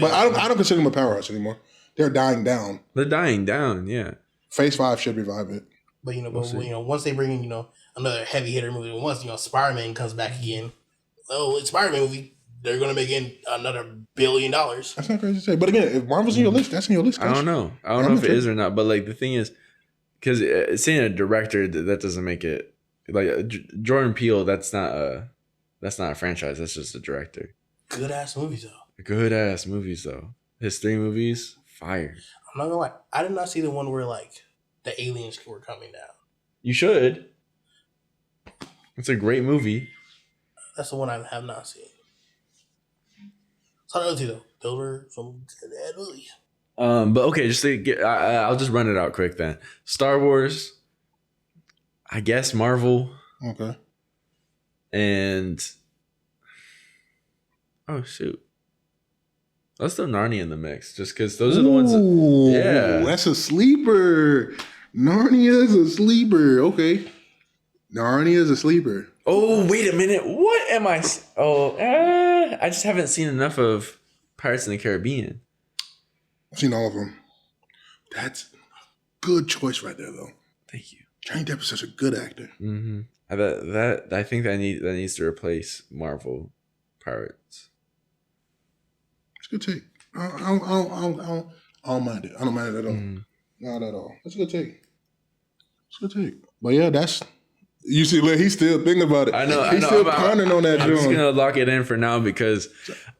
But I don't consider them a powerhouse anymore. They're dying down. They're dying down. Yeah. Phase 5 should revive it. But once they bring in another heavy hitter movie, once Spider-Man comes back again, it's Spider-Man movie. They're gonna make in another $1 billion. That's not crazy to say. But again, if Marvel's in your list, that's in your list. I don't know. I don't know if it is or not. But like the thing is, because saying a director that doesn't make it like Jordan Peele. That's not a franchise. That's just a director. Good ass movies though. His 3 movies, fire. I'm not gonna lie. I did not see the one where like the aliens were coming down. You should. It's a great movie. That's the one I have not seen. So the other 2 though, those were some good ass movies. But okay, just to get, I'll just run it out quick then. Star Wars, I guess Marvel, Okay. and oh shoot, let's throw Narnia in the mix, just because those are the ones. Yeah, That's a sleeper. Narnia's a sleeper. Okay. Narnia's a sleeper. Oh wait a minute, what am I? I just haven't seen enough of Pirates in the Caribbean. I've seen all of them. That's good choice right there, though. Thank you. Johnny Depp is such a good actor. Mm-hmm. I think that needs to replace Marvel Pirates. It's a good take. I don't mind it. I don't mind it at all. Mm. Not at all. It's a good take. It's a good take. But yeah, that's. You see, look, he's still thinking about it. I know. He's still pondering on that. I'm just gonna lock it in for now because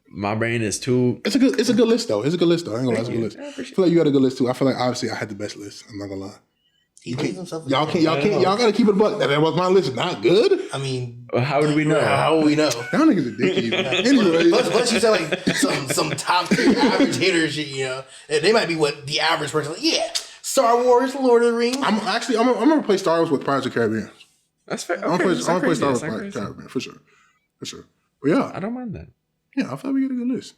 my brain is too. It's a good list though. I ain't gonna lie, it's a good list. I I feel like you had a good list too. I feel like obviously I had the best list. I'm not gonna lie. Y'all gotta keep it a buck. That was my list. Not good. I mean, How do we know? How would we know? Y'all niggas are dickheads. Anyway, Plus you said like some top tier average hitter shit, and they might be what the average person. Like, yeah, Star Wars, Lord of the Rings. I'm gonna replace Star Wars with Pirates of the Caribbean. That's fair. I'm gonna Okay, play Star Wars with Pirates of the Caribbean for sure. But yeah, I don't mind that. yeah, I feel like we get a good list.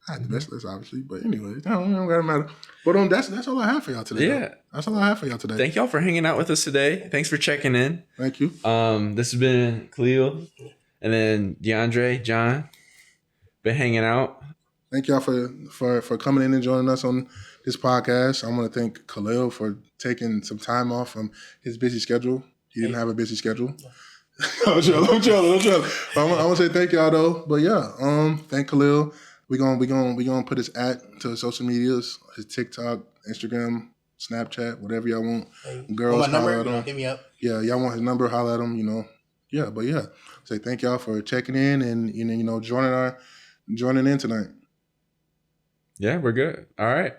I had the best list, obviously, but anyway, it don't gotta matter. But that's all I have for y'all today. Yeah. though. That's all I have for y'all today. Thank y'all for hanging out with us today. Thanks for checking in. Thank you. This has been Khalil, and then DeAndre, John, been hanging out. Thank y'all for coming in and joining us on this podcast. I want to thank Khalil for taking some time off from his busy schedule. He didn't have a busy schedule. I'm trolling. I want to say thank y'all though. But yeah, thank Khalil. We gonna put his to his social medias, his TikTok, Instagram, Snapchat, whatever y'all want. Girls, holler at him. Hit me up. Yeah, y'all want his number, holler at him. Yeah, but yeah. Say thank y'all for checking in and joining in tonight. Yeah, we're good. All right.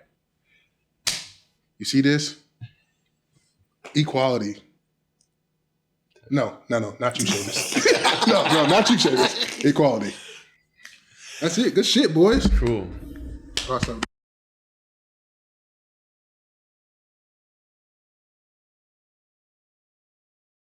You see this? Equality. No, not you, Seamus. no, not you, Seamus. Equality. That's it. Good shit, boys. Cool. Awesome.